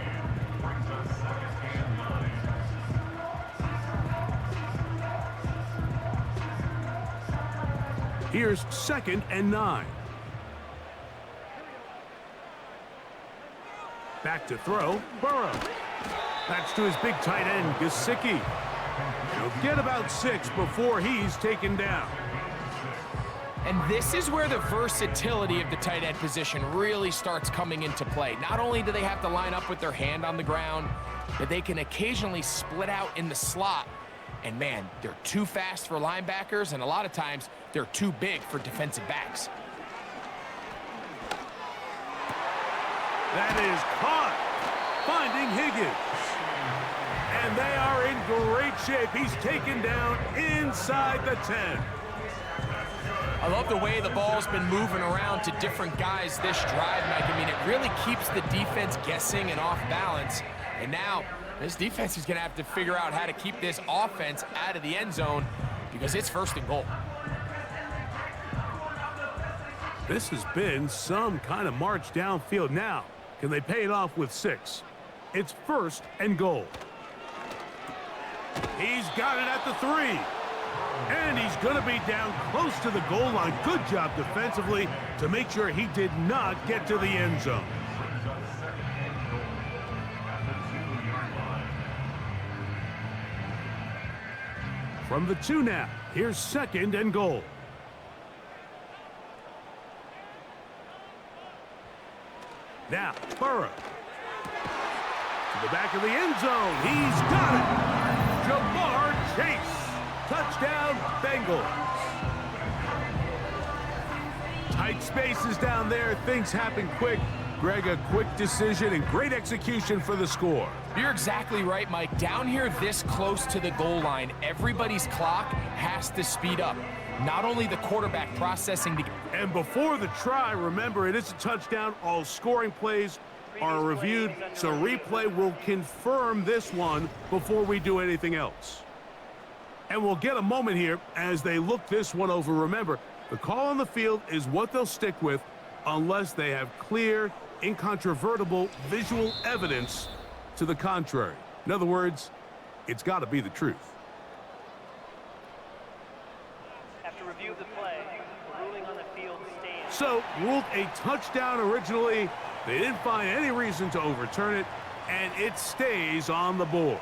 Here's 2nd and 9. Back to throw, Burrow. That's to his big tight end, Gesicki. He'll get about 6 before he's taken down. And this is where the versatility of the tight end position really starts coming into play. Not only do they have to line up with their hand on the ground, but they can occasionally split out in the slot. And man, they're too fast for linebackers, and a lot of times they're too big for defensive backs. That is caught, finding Higgins. And they are in great shape. He's taken down inside the 10. I love the way the ball's been moving around to different guys this drive, Mike. I mean, it really keeps the defense guessing and off balance. And now, this defense is going to have to figure out how to keep this offense out of the end zone because it's 1st and goal. This has been some kind of march downfield. Now, can they pay it off with 6? It's 1st and goal. He's got it at the 3. And he's going to be down close to the goal line. Good job defensively to make sure he did not get to the end zone. From the 2 now, here's 2nd and goal. Now, Burrow. To the back of the end zone. He's got it. Jamar Chase. Touchdown, Bengals. Tight spaces down there. Things happen quick. Greg, a quick decision and great execution for the score. You're exactly right, Mike. Down here this close to the goal line, everybody's clock has to speed up. Not only the quarterback processing. And before the try, remember, it is a touchdown. All scoring plays are reviewed, so replay will confirm this one before we do anything else. And we'll get a moment here as they look this one over. Remember, the call on the field is what they'll stick with unless they have clear, incontrovertible visual evidence to the contrary. In other words, it's got to be the truth. After review of the play, the ruling on the field stands. So, ruled a touchdown originally. They didn't find any reason to overturn it, and it stays on the board.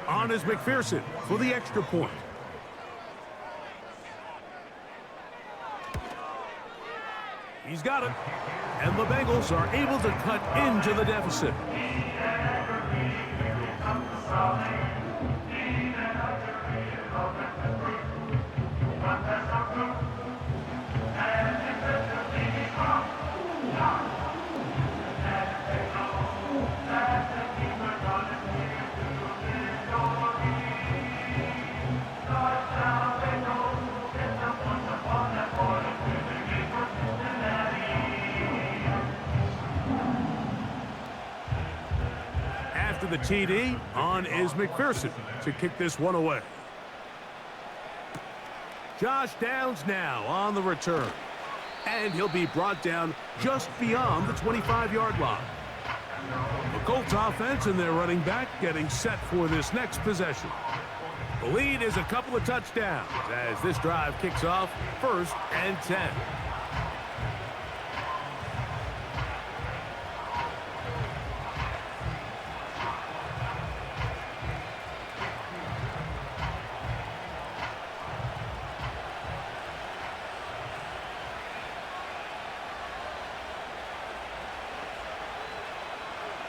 On is McPherson for the extra point. He's got it. And the Bengals are able to cut into the deficit. After the TD, on is McPherson to kick this one away. Josh Downs now on the return. And he'll be brought down just beyond the 25-yard line. The Colts offense and their running back getting set for this next possession. The lead is a couple of touchdowns as this drive kicks off 1st and 10.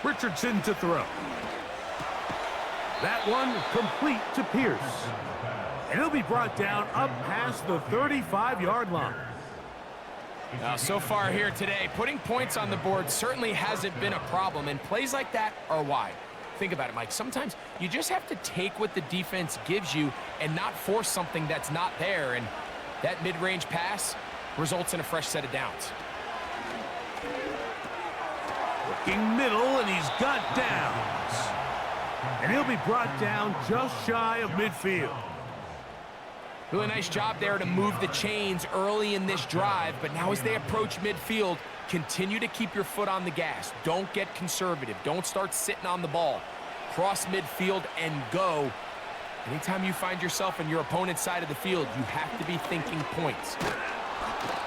Richardson to throw. That one complete to Pierce. And he'll be brought down up past the 35-yard line. Now, so far here today, putting points on the board certainly hasn't been a problem, and plays like that are why. Think about it, Mike. Sometimes you just have to take what the defense gives you and not force something that's not there, and that mid-range pass results in a fresh set of downs. Looking middle, and he's got Downs. And he'll be brought down just shy of midfield. Really nice job there to move the chains early in this drive, but now as they approach midfield, continue to keep your foot on the gas. Don't get conservative. Don't start sitting on the ball. Cross midfield and go. Anytime you find yourself on your opponent's side of the field, you have to be thinking points.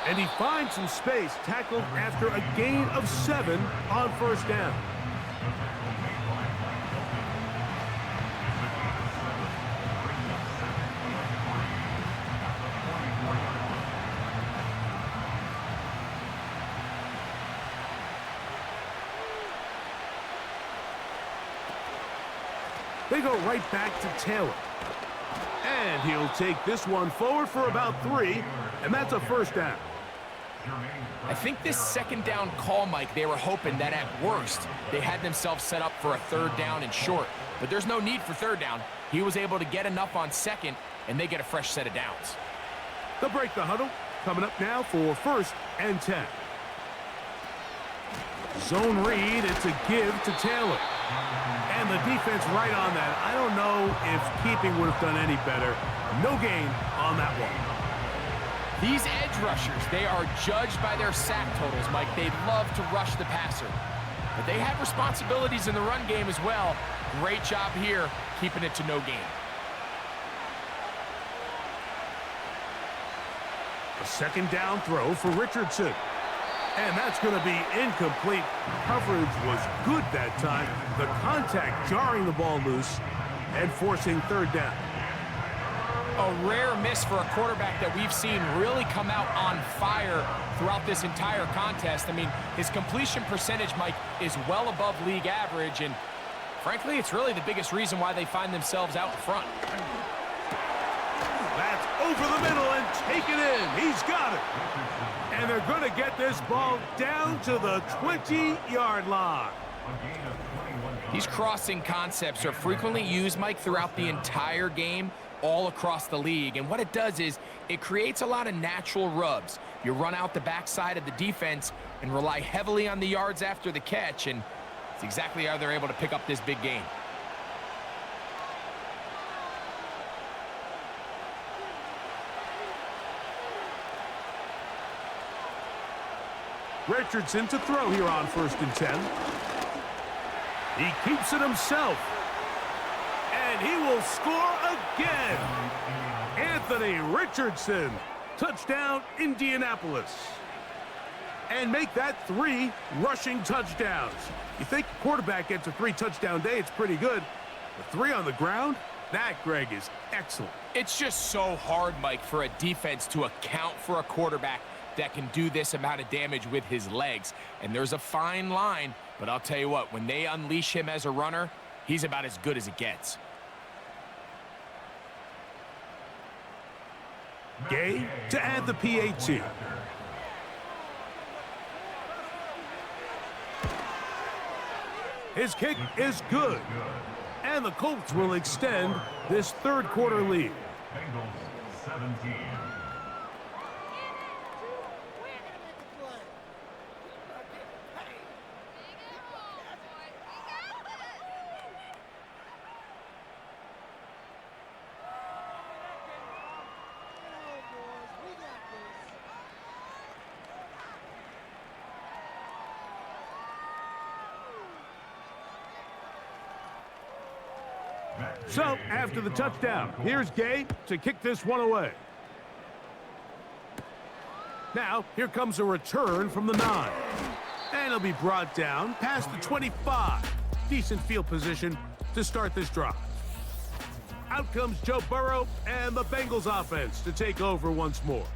And he finds some space, tackled after a gain of 7 on 1st down. They go right back to Taylor. And he'll take this one forward for about 3, and that's a 1st down. I think this 2nd down call, Mike, they were hoping that at worst they had themselves set up for a 3rd down and short. But there's no need for 3rd down. He was able to get enough on 2nd, and they get a fresh set of downs. They'll break the huddle. Coming up now for 1st and 10. Zone read, it's a give to Taylor. And the defense right on that. I don't know if keeping would have done any better. No gain on that one. These edge rushers, they are judged by their sack totals, Mike. They love to rush the passer. But they have responsibilities in the run game as well. Great job here, keeping it to no gain. A second down throw for Richardson. And that's going to be incomplete. Coverage was good that time. The contact jarring the ball loose and forcing third down. A rare miss for a quarterback that we've seen really come out on fire throughout this entire contest. I mean, his completion percentage, Mike, is well above league average, and frankly, it's really the biggest reason why they find themselves out in front. That's over the middle and taken in. He's got it. And they're going to get this ball down to the 20-yard line. These crossing concepts are frequently used, Mike, throughout the entire game, all across the league. And what it does is it creates a lot of natural rubs. You run out the backside of the defense and rely heavily on the yards after the catch, and it's exactly how they're able to pick up this big gain. Richardson to throw here on 1st and 10. He keeps it himself. And he will score again. Anthony Richardson. Touchdown, Indianapolis. And make that 3 rushing touchdowns. You think a quarterback gets a 3-touchdown day, it's pretty good. But 3 on the ground? That, Greg, is excellent. It's just so hard, Mike, for a defense to account for a quarterback that can do this amount of damage with his legs. And there's a fine line, but I'll tell you what, when they unleash him as a runner, he's about as good as it gets. Gay to add the PAT. His kick is good. And the Colts will extend this third-quarter lead. Bengals 17. So, after the touchdown, here's Gay to kick this one away. Now, here comes a return from the 9. And it'll be brought down past the 25. Decent field position to start this drive. Out comes Joe Burrow and the Bengals offense to take over once more.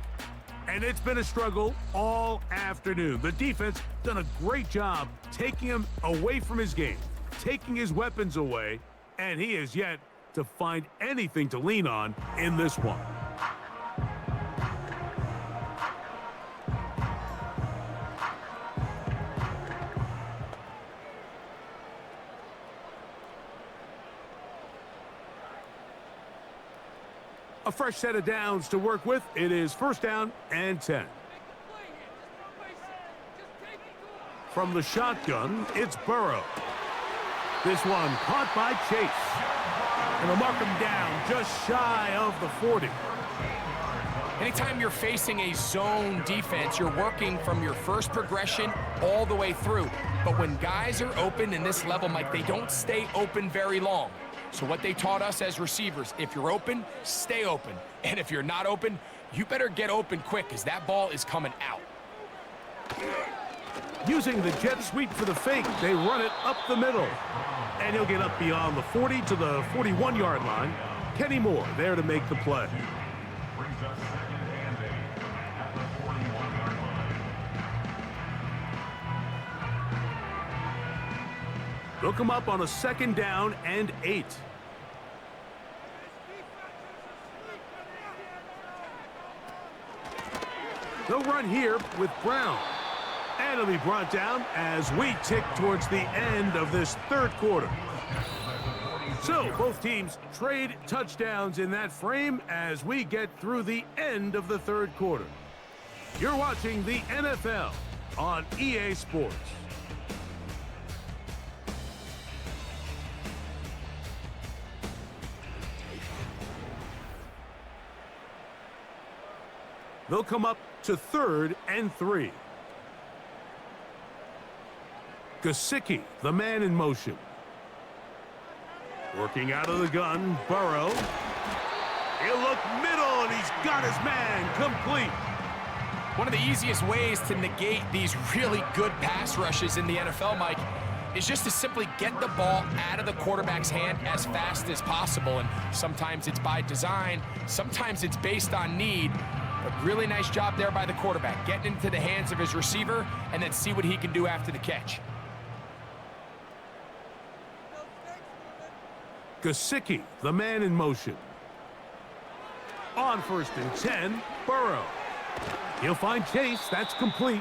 And it's been a struggle all afternoon. The defense done a great job taking him away from his game, taking his weapons away, and he is yet to find anything to lean on in this one. A fresh set of downs to work with. It is 1st down and 10. From the shotgun, it's Burrow. This one caught by Chase. And they'll mark him down just shy of the 40. Anytime you're facing a zone defense, you're working from your first progression all the way through. But when guys are open in this level, Mike, they don't stay open very long. So what they taught us as receivers, if you're open, stay open. And if you're not open, you better get open quick because that ball is coming out. Using the jet sweep for the fake, they run it up the middle. And he'll get up beyond the 40 to the 41-yard line. Kenny Moore there to make the play. Brings us 2nd and 8 at the 41-yard line. They'll come up on a 2nd down and 8. They'll run here with Brown. And it'll be brought down as we tick towards the end of this third quarter. So both teams trade touchdowns in that frame as we get through the end of the third quarter. You're watching the NFL on EA Sports. They'll come up to 3rd and 3. Gesicki, the man in motion. Working out of the gun, Burrow. He'll look middle, and he's got his man complete. One of the easiest ways to negate these really good pass rushes in the NFL, Mike, is just to simply get the ball out of the quarterback's hand as fast as possible. And sometimes it's by design, sometimes it's based on need. But really nice job there by the quarterback, getting into the hands of his receiver and then see what he can do after the catch. Gesicki, the man in motion. On 1st and 10, Burrow. He'll find Chase. That's complete.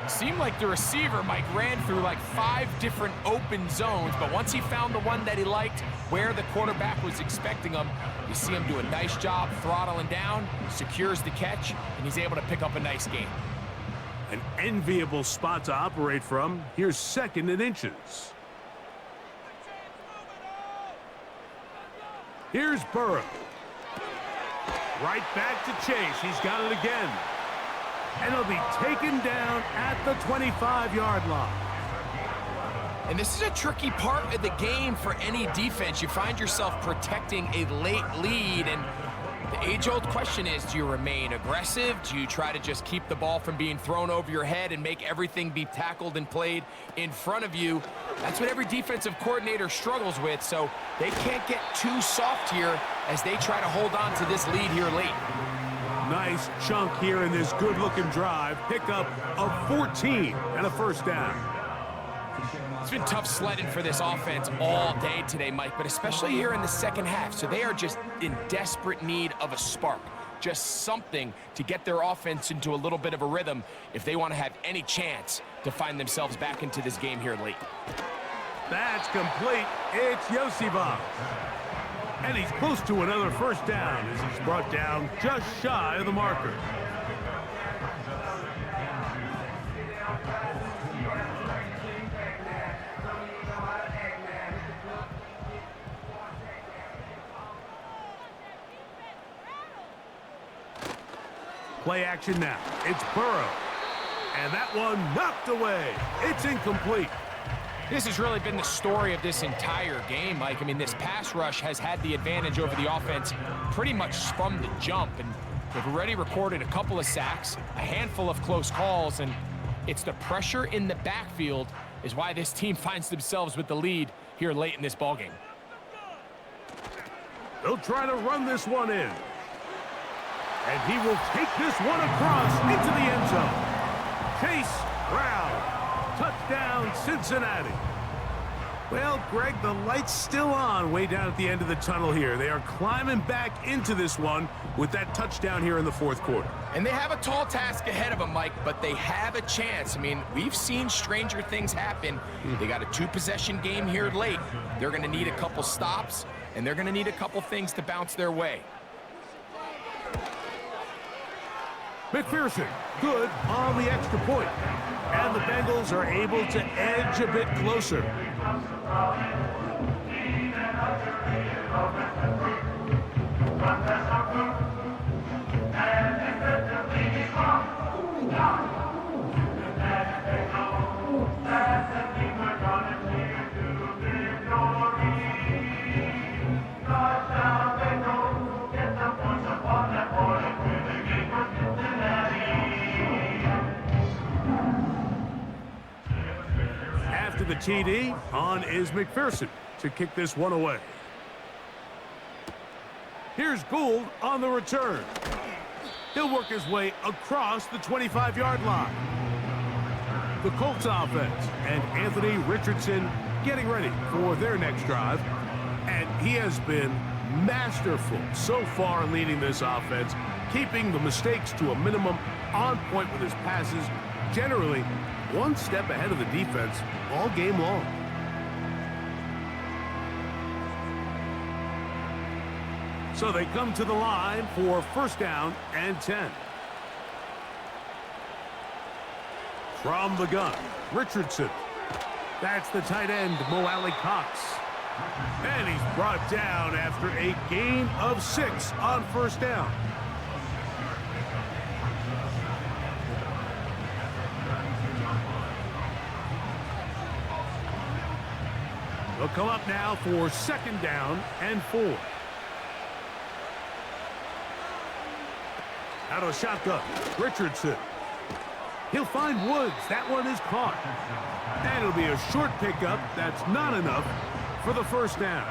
Seemed like the receiver, Mike, ran through like 5 different open zones, but once he found the one that he liked, where the quarterback was expecting him, you see him do a nice job throttling down, secures the catch, and he's able to pick up a nice gain. An enviable spot to operate from. Here's 2nd and inches. Here's Burrow. Right back to Chase. He's got it again. And he'll be taken down at the 25-yard line. And this is a tricky part of the game for any defense. You find yourself protecting a late lead, and the age-old question is, do you remain aggressive? Do you try to just keep the ball from being thrown over your head and make everything be tackled and played in front of you? That's what every defensive coordinator struggles with, so they can't get too soft here as they try to hold on to this lead here late. Nice chunk here in this good-looking drive. Pickup of 14 and a 1st down. It's been tough sledding for this offense all day today, Mike, but especially here in the second half. So they are just in desperate need of a spark, just something to get their offense into a little bit of a rhythm if they want to have any chance to find themselves back into this game here late. That's complete. It's Yosibov. And he's close to another 1st down as he's brought down just shy of the marker. Play action now. It's Burrow. And that one knocked away. It's incomplete. This has really been the story of this entire game, Mike. I mean, this pass rush has had the advantage over the offense pretty much from the jump. And they've already recorded a couple of sacks, a handful of close calls, and it's the pressure in the backfield is why this team finds themselves with the lead here late in this ballgame. They'll try to run this one in. And he will take this one across into the end zone. Chase Brown. Touchdown, Cincinnati. Well, Greg, the light's still on way down at the end of the tunnel here. They are climbing back into this one with that touchdown here in the 4th quarter. And they have a tall task ahead of them, Mike, but they have a chance. I mean, we've seen stranger things happen. They got a 2-possession game here late. They're going to need a couple stops, and they're going to need a couple things to bounce their way. McPherson, good on the extra point. And the Bengals are able to edge a bit closer. After the TD, on is McPherson to kick this one away. Here's Gould on the return. He'll work his way across the 25-yard line. The Colts offense and Anthony Richardson getting ready for their next drive. And he has been masterful so far in leading this offense, keeping the mistakes to a minimum, on point with his passes, generally one step ahead of the defense all game long. So they come to the line for 1st down and 10. From the gun, Richardson. That's the tight end, Mo Alley-Cox. And he's brought down after a gain of 6 on 1st down. They'll come up now for 2nd down and 4. Out of the shotgun, Richardson. He'll find Woods. That one is caught. And it'll be a short pickup. That's not enough for the 1st down.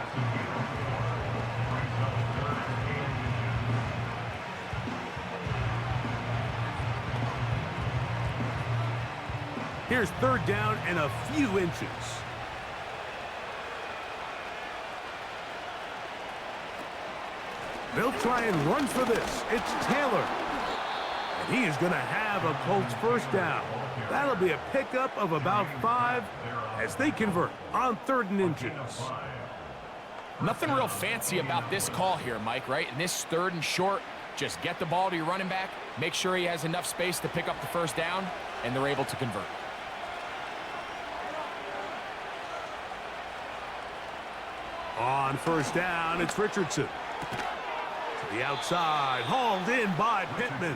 Here's 3rd down and a few inches. They'll try and run for this. It's Taylor. And he is going to have a Colts 1st down. That'll be a pickup of about 5 as they convert on 3rd and inches. Nothing real fancy about this call here, Mike, right? In this 3rd and short, just get the ball to your running back, make sure he has enough space to pick up the 1st down, and they're able to convert. On 1st down, it's Richardson. To the outside, hauled in by Pittman.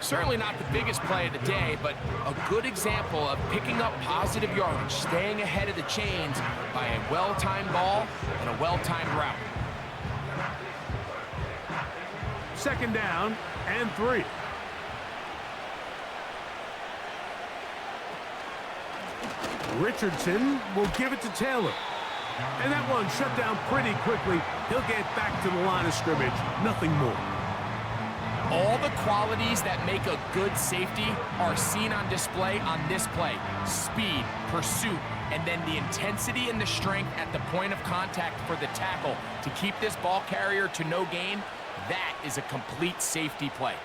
Certainly not the biggest play of the day, but a good example of picking up positive yardage, staying ahead of the chains by a well-timed ball and a well-timed route. 2nd down and 3. Richardson will give it to Taylor. And that one shut down pretty quickly. He'll get back to the line of scrimmage. Nothing more. All the qualities that make a good safety are seen on display on this play. Speed, pursuit, and then the intensity and the strength at the point of contact for the tackle to keep this ball carrier to no gain. That is a complete safety play.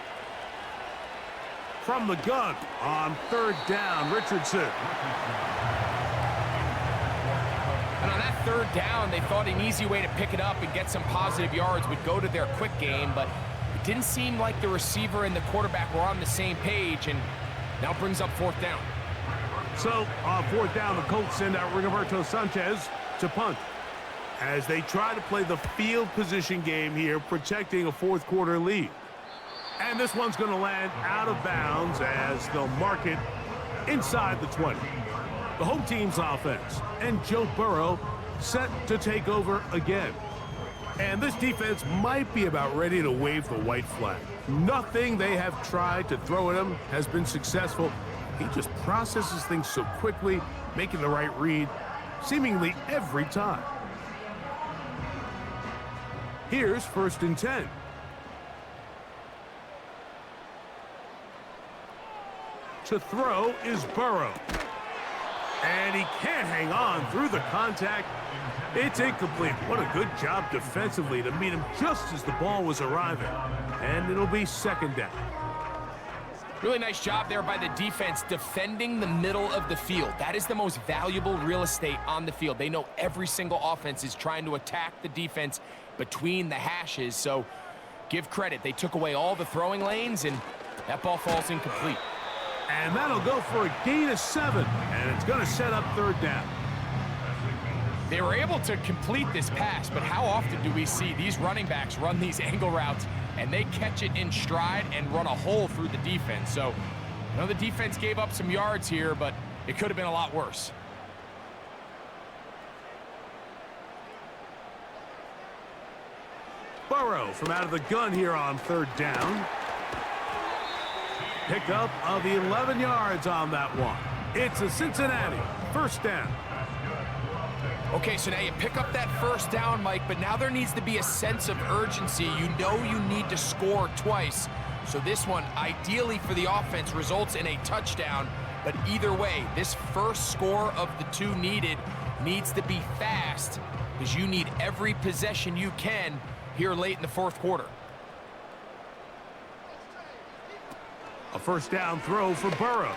From the gun on 3rd down, Richardson. And on that 3rd down, they thought an easy way to pick it up and get some positive yards would go to their quick game, but it didn't seem like the receiver and the quarterback were on the same page, and now brings up 4th down. So, on 4th down, the Colts send out Rigoberto Sanchez to punt as they try to play the field position game here, protecting a 4th quarter lead. And this one's going to land out of bounds as they'll mark it inside the 20. The home team's offense, and Joe Burrow set to take over again. And this defense might be about ready to wave the white flag. Nothing they have tried to throw at him has been successful. He just processes things so quickly, making the right read seemingly every time. Here's 1st and 10. To throw is Burrow. And he can't hang on through the contact. It's incomplete. What a good job defensively to meet him just as the ball was arriving. And it'll be 2nd down. Really nice job there by the defense defending the middle of the field. That is the most valuable real estate on the field. They know every single offense is trying to attack the defense between the hashes. So give credit. They took away all the throwing lanes, and that ball falls incomplete. And that'll go for a gain of 7, and it's going to set up 3rd down. They were able to complete this pass, but how often do we see these running backs run these angle routes and they catch it in stride and run a hole through the defense? So, I know the defense gave up some yards here, but it could have been a lot worse. Burrow from out of the gun here on 3rd down. Pickup of 11 yards on that one. It's a Cincinnati 1st down. Okay, so now you pick up that 1st down, Mike, but now there needs to be a sense of urgency. You know you need to score twice. So this one, ideally for the offense, results in a touchdown. But either way, this first score of the 2 needed needs to be fast because you need every possession you can here late in the 4th quarter. A 1st down throw for Burrow.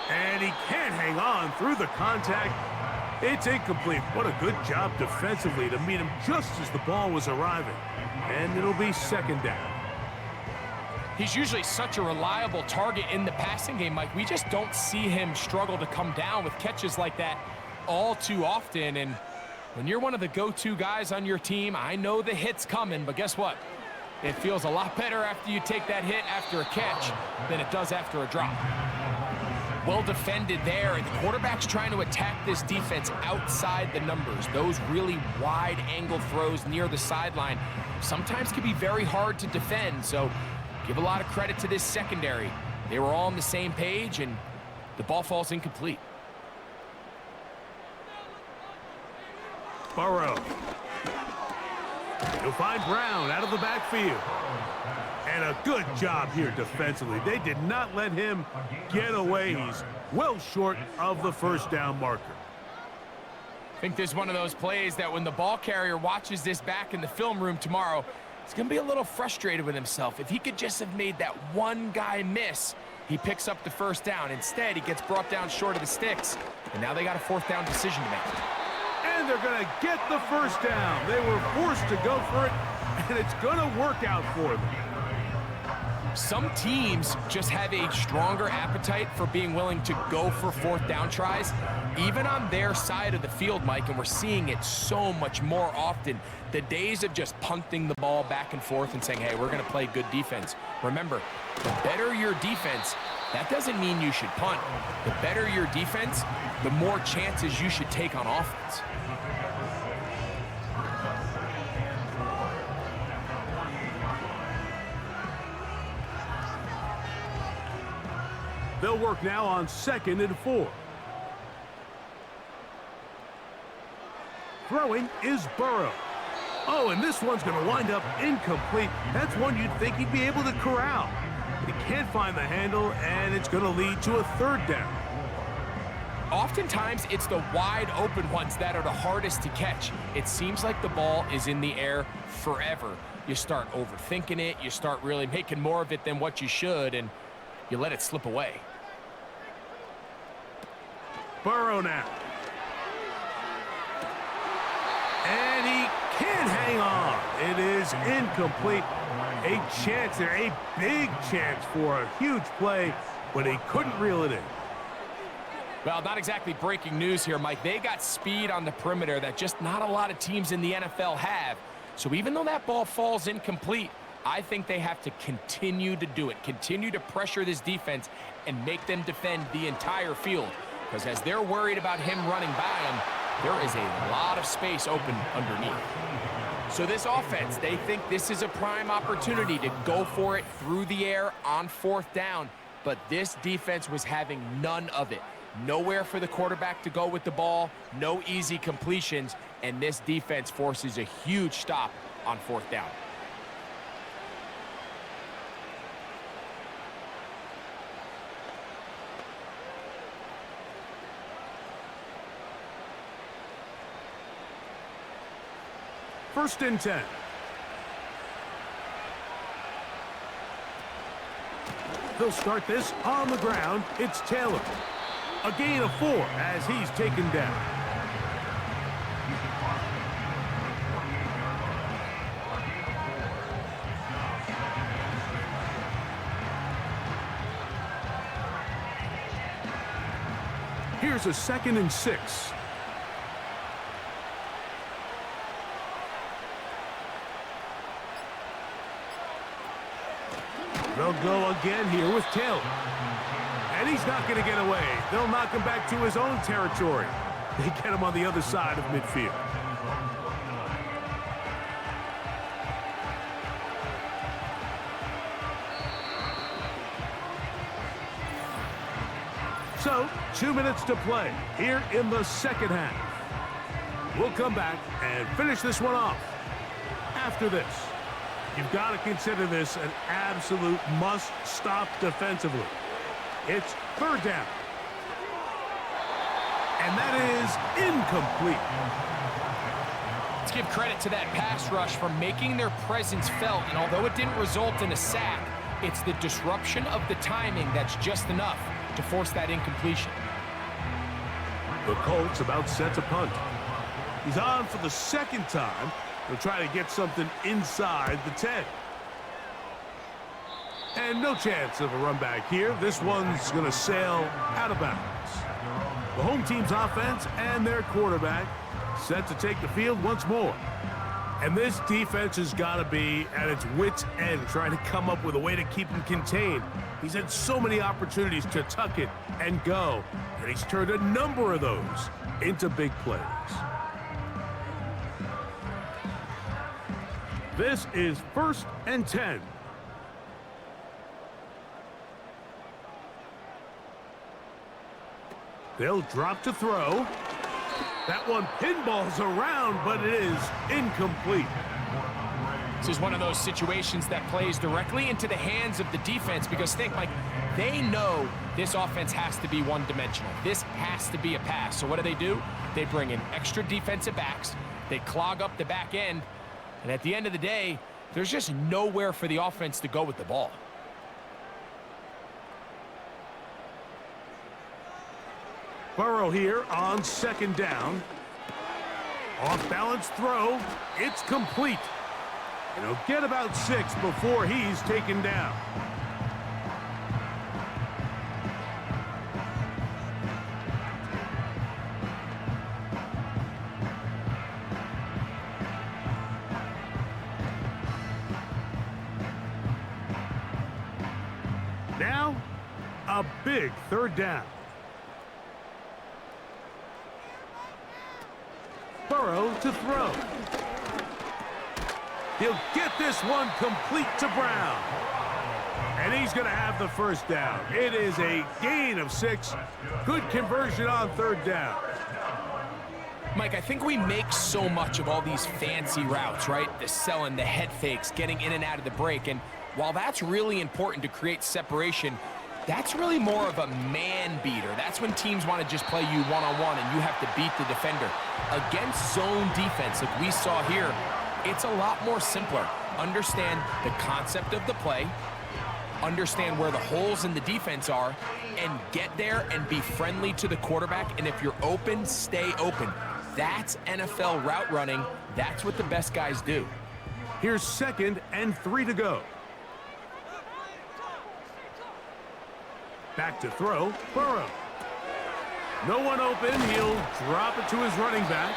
And he can't hang on through the contact. It's incomplete. What a good job defensively to meet him just as the ball was arriving. And it'll be 2nd down. He's usually such a reliable target in the passing game, Mike. We just don't see him struggle to come down with catches like that all too often. And when you're one of the go-to guys on your team, I know the hit's coming, but guess what? It feels a lot better after you take that hit after a catch than it does after a drop. Well defended there. The quarterback's trying to attack this defense outside the numbers. Those really wide angle throws near the sideline sometimes can be very hard to defend. So give a lot of credit to this secondary. They were all on the same page, and the ball falls incomplete. Burrow. You'll find Brown out of the backfield. And a good job here defensively. They did not let him get away. He's well short of the first down marker. I think this is one of those plays that when the ball carrier watches this back in the film room tomorrow, he's going to be a little frustrated with himself. If he could just have made that one guy miss, he picks up the first down. Instead, he gets brought down short of the sticks, and now they got a fourth down decision to make. And they're going to get the first down. They were forced to go for it, and it's going to work out for them. Some teams just have a stronger appetite for being willing to go for fourth down tries, even on their side of the field, Mike, and we're seeing it so much more often. The days of just punting the ball back and forth and saying, hey, we're going to play good defense. Remember, the better your defense, that doesn't mean you should punt. The better your defense, the more chances you should take on offense. They'll work now on 2nd and 4. Throwing is Burrow. Oh, and this one's going to wind up incomplete. That's one you'd think he'd be able to corral. But he can't find the handle, and it's going to lead to a third down. Oftentimes, it's the wide open ones that are the hardest to catch. It seems like the ball is in the air forever. You start overthinking it. You start really making more of it than what you should, and you let it slip away. Burrow now. And he can't hang on. It is incomplete. A chance there, a big chance for a huge play, but he couldn't reel it in. Well, not exactly breaking news here, Mike. They got speed on the perimeter that just not a lot of teams in the NFL have. So even though that ball falls incomplete, I think they have to continue to do it, continue to pressure this defense and make them defend the entire field. Because as they're worried about him running by them, there is a lot of space open underneath. So this offense, they think this is a prime opportunity to go for it through the air on fourth down. But this defense was having none of it. Nowhere for the quarterback to go with the ball, no easy completions, and this defense forces a huge stop on fourth down. First and 10. They'll start this on the ground. It's Taylor. A gain of 4 as he's taken down. Here's a 2nd and 6. They'll go again here with Taylor. And he's not going to get away. They'll knock him back to his own territory. They get him on the other side of midfield. So, 2 minutes to play here in the second half. We'll come back and finish this one off after this. You've got to consider this an absolute must-stop defensively. It's third down. And that is incomplete. Let's give credit to that pass rush for making their presence felt. And although it didn't result in a sack, it's the disruption of the timing that's just enough to force that incompletion. The Colts about set to punt. He's on for the second time. They'll try to get something inside the 10. And no chance of a run back here. This one's going to sail out of bounds. The home team's offense and their quarterback set to take the field once more. And this defense has got to be at its wits' end, trying to come up with a way to keep him contained. He's had so many opportunities to tuck it and go, and he's turned a number of those into big plays. This is 1st and 10. They'll drop to throw. That one pinballs around, but it is incomplete. This is one of those situations that plays directly into the hands of the defense because think, Mike, they know this offense has to be one-dimensional. This has to be a pass. So what do? They bring in extra defensive backs. They clog up the back end. And at the end of the day, there's just nowhere for the offense to go with the ball. Burrow here on 2nd down. Off-balance throw. It's complete. And he'll get about 6 before he's taken down. Now, a big 3rd down. Burrow to throw. He'll get this one complete to Brown. And he's going to have the 1st down. It is a gain of 6. Good conversion on 3rd down. Mike, I think we make so much of all these fancy routes, right? The selling, the head fakes, getting in and out of the break. And while that's really important to create separation, that's really more of a man beater. That's when teams want to just play you one-on-one and you have to beat the defender. Against zone defense like we saw here, it's a lot more simpler. Understand the concept of the play, understand where the holes in the defense are, and get there and be friendly to the quarterback. And if you're open, stay open. That's NFL route running. That's what the best guys do. Here's 2nd and 3 to go. Back to throw, Burrow. No one open, he'll drop it to his running back.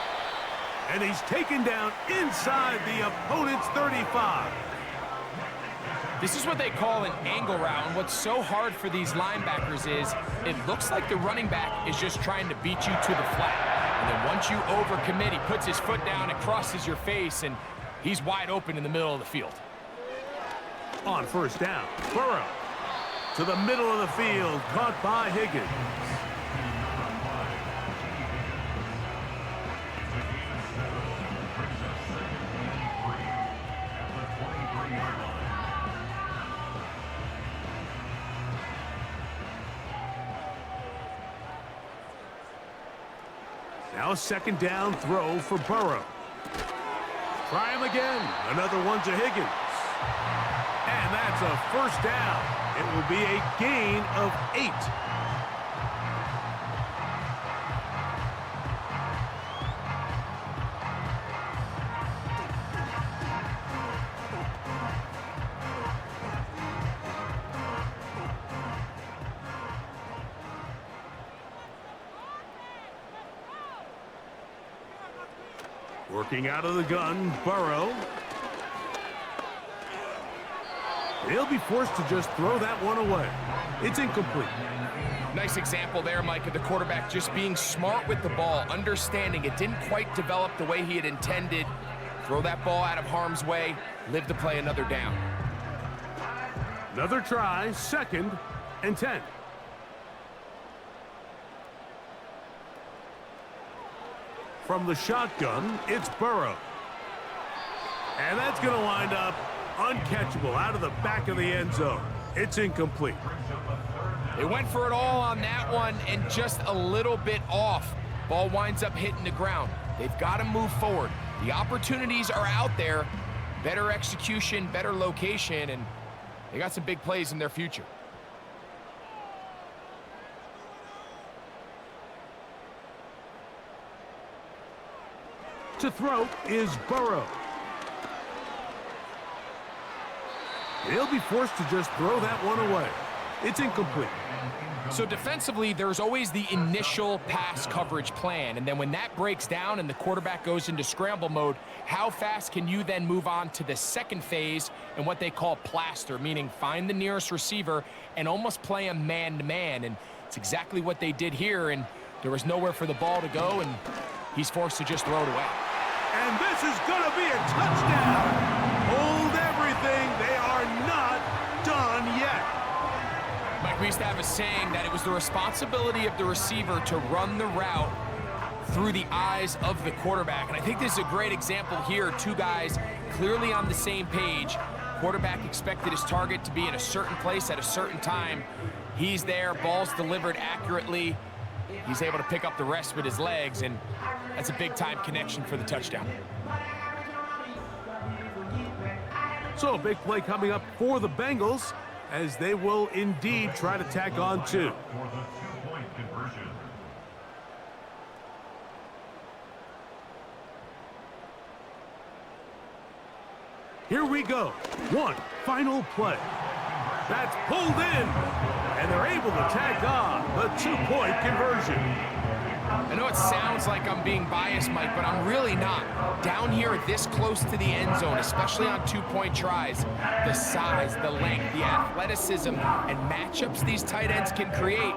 And he's taken down inside the opponent's 35. This is what they call an angle route, and what's so hard for these linebackers is it looks like the running back is just trying to beat you to the flat. And then once you overcommit, he puts his foot down and crosses your face, and he's wide open in the middle of the field. On 1st down, Burrow. To the middle of the field, caught by Higgins. Now a 2nd down throw for Burrow. Try him again. Another one to Higgins. And that's a 1st down. It will be a gain of 8. Working out of the gun, Burrow. He'll be forced to just throw that one away. It's incomplete. Nice example there, Mike, of the quarterback just being smart with the ball, understanding it didn't quite develop the way he had intended. Throw that ball out of harm's way, live to play another down. Another try, 2nd and 10. From the shotgun, it's Burrow. And that's going to wind up uncatchable out of the back of the end zone. It's incomplete. They went for it all on that one and just a little bit off. Ball winds up hitting the ground. They've got to move forward. The opportunities are out there. Better execution, better location, and they got some big plays in their future. To throw is Burrow. He'll be forced to just throw that one away. It's incomplete. So defensively, there's always the initial pass coverage plan, and then when that breaks down and the quarterback goes into scramble mode, how fast can you then move on to the second phase and what they call plaster, meaning find the nearest receiver and almost play him man-to-man, and it's exactly what they did here, and there was nowhere for the ball to go, and he's forced to just throw it away. And this is going to be a touchdown. Hold everything. They are not done yet. Mike, we used to have a saying that it was the responsibility of the receiver to run the route through the eyes of the quarterback. And I think this is a great example here. Two guys clearly on the same page. Quarterback expected his target to be in a certain place at a certain time. He's there, ball's delivered accurately. He's able to pick up the rest with his legs, and that's a big-time connection for the touchdown. So a big play coming up for the Bengals, as they will indeed try to tack on two. For the two-point conversion. Here we go. One final play. That's pulled in, and they're able to tack on the two-point conversion. I know it sounds like I'm being biased, Mike, but I'm really not. Down here this close to the end zone, especially on two-point tries, the size, the length, the athleticism, and matchups these tight ends can create,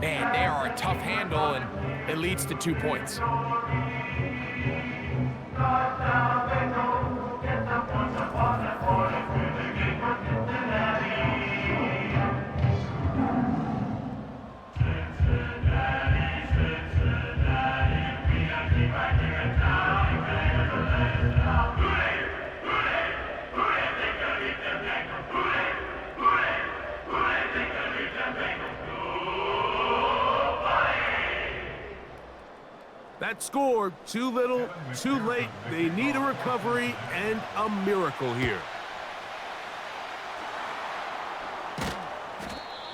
man, they are a tough handle, and it leads to 2 points. That score, too little, too late. They need a recovery and a miracle here.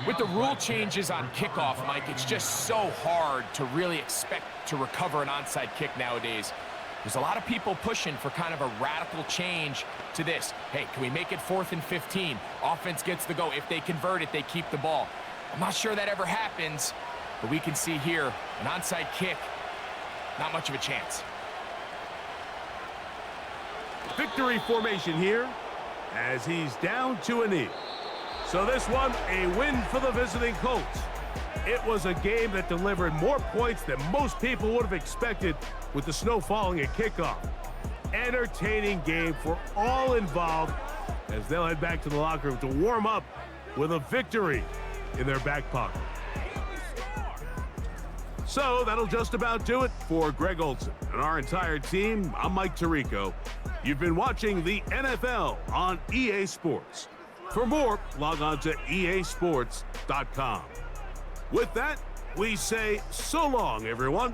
With the rule changes on kickoff, Mike, it's just so hard to really expect to recover an onside kick nowadays. There's a lot of people pushing for kind of a radical change to this. Hey, can we make it 4th and 15? Offense gets the go. If they convert it, they keep the ball. I'm not sure that ever happens, but we can see here an onside kick, not much of a chance. Victory formation here as he's down to a knee. So this one, a win for the visiting Colts. It was a game that delivered more points than most people would have expected with the snow falling at kickoff. Entertaining game for all involved as they'll head back to the locker room to warm up with a victory in their back pocket. So that'll just about do it for Greg Olson and our entire team. I'm Mike Tirico. You've been watching the NFL on EA Sports. For more, log on to easports.com. With that, we say so long, everyone.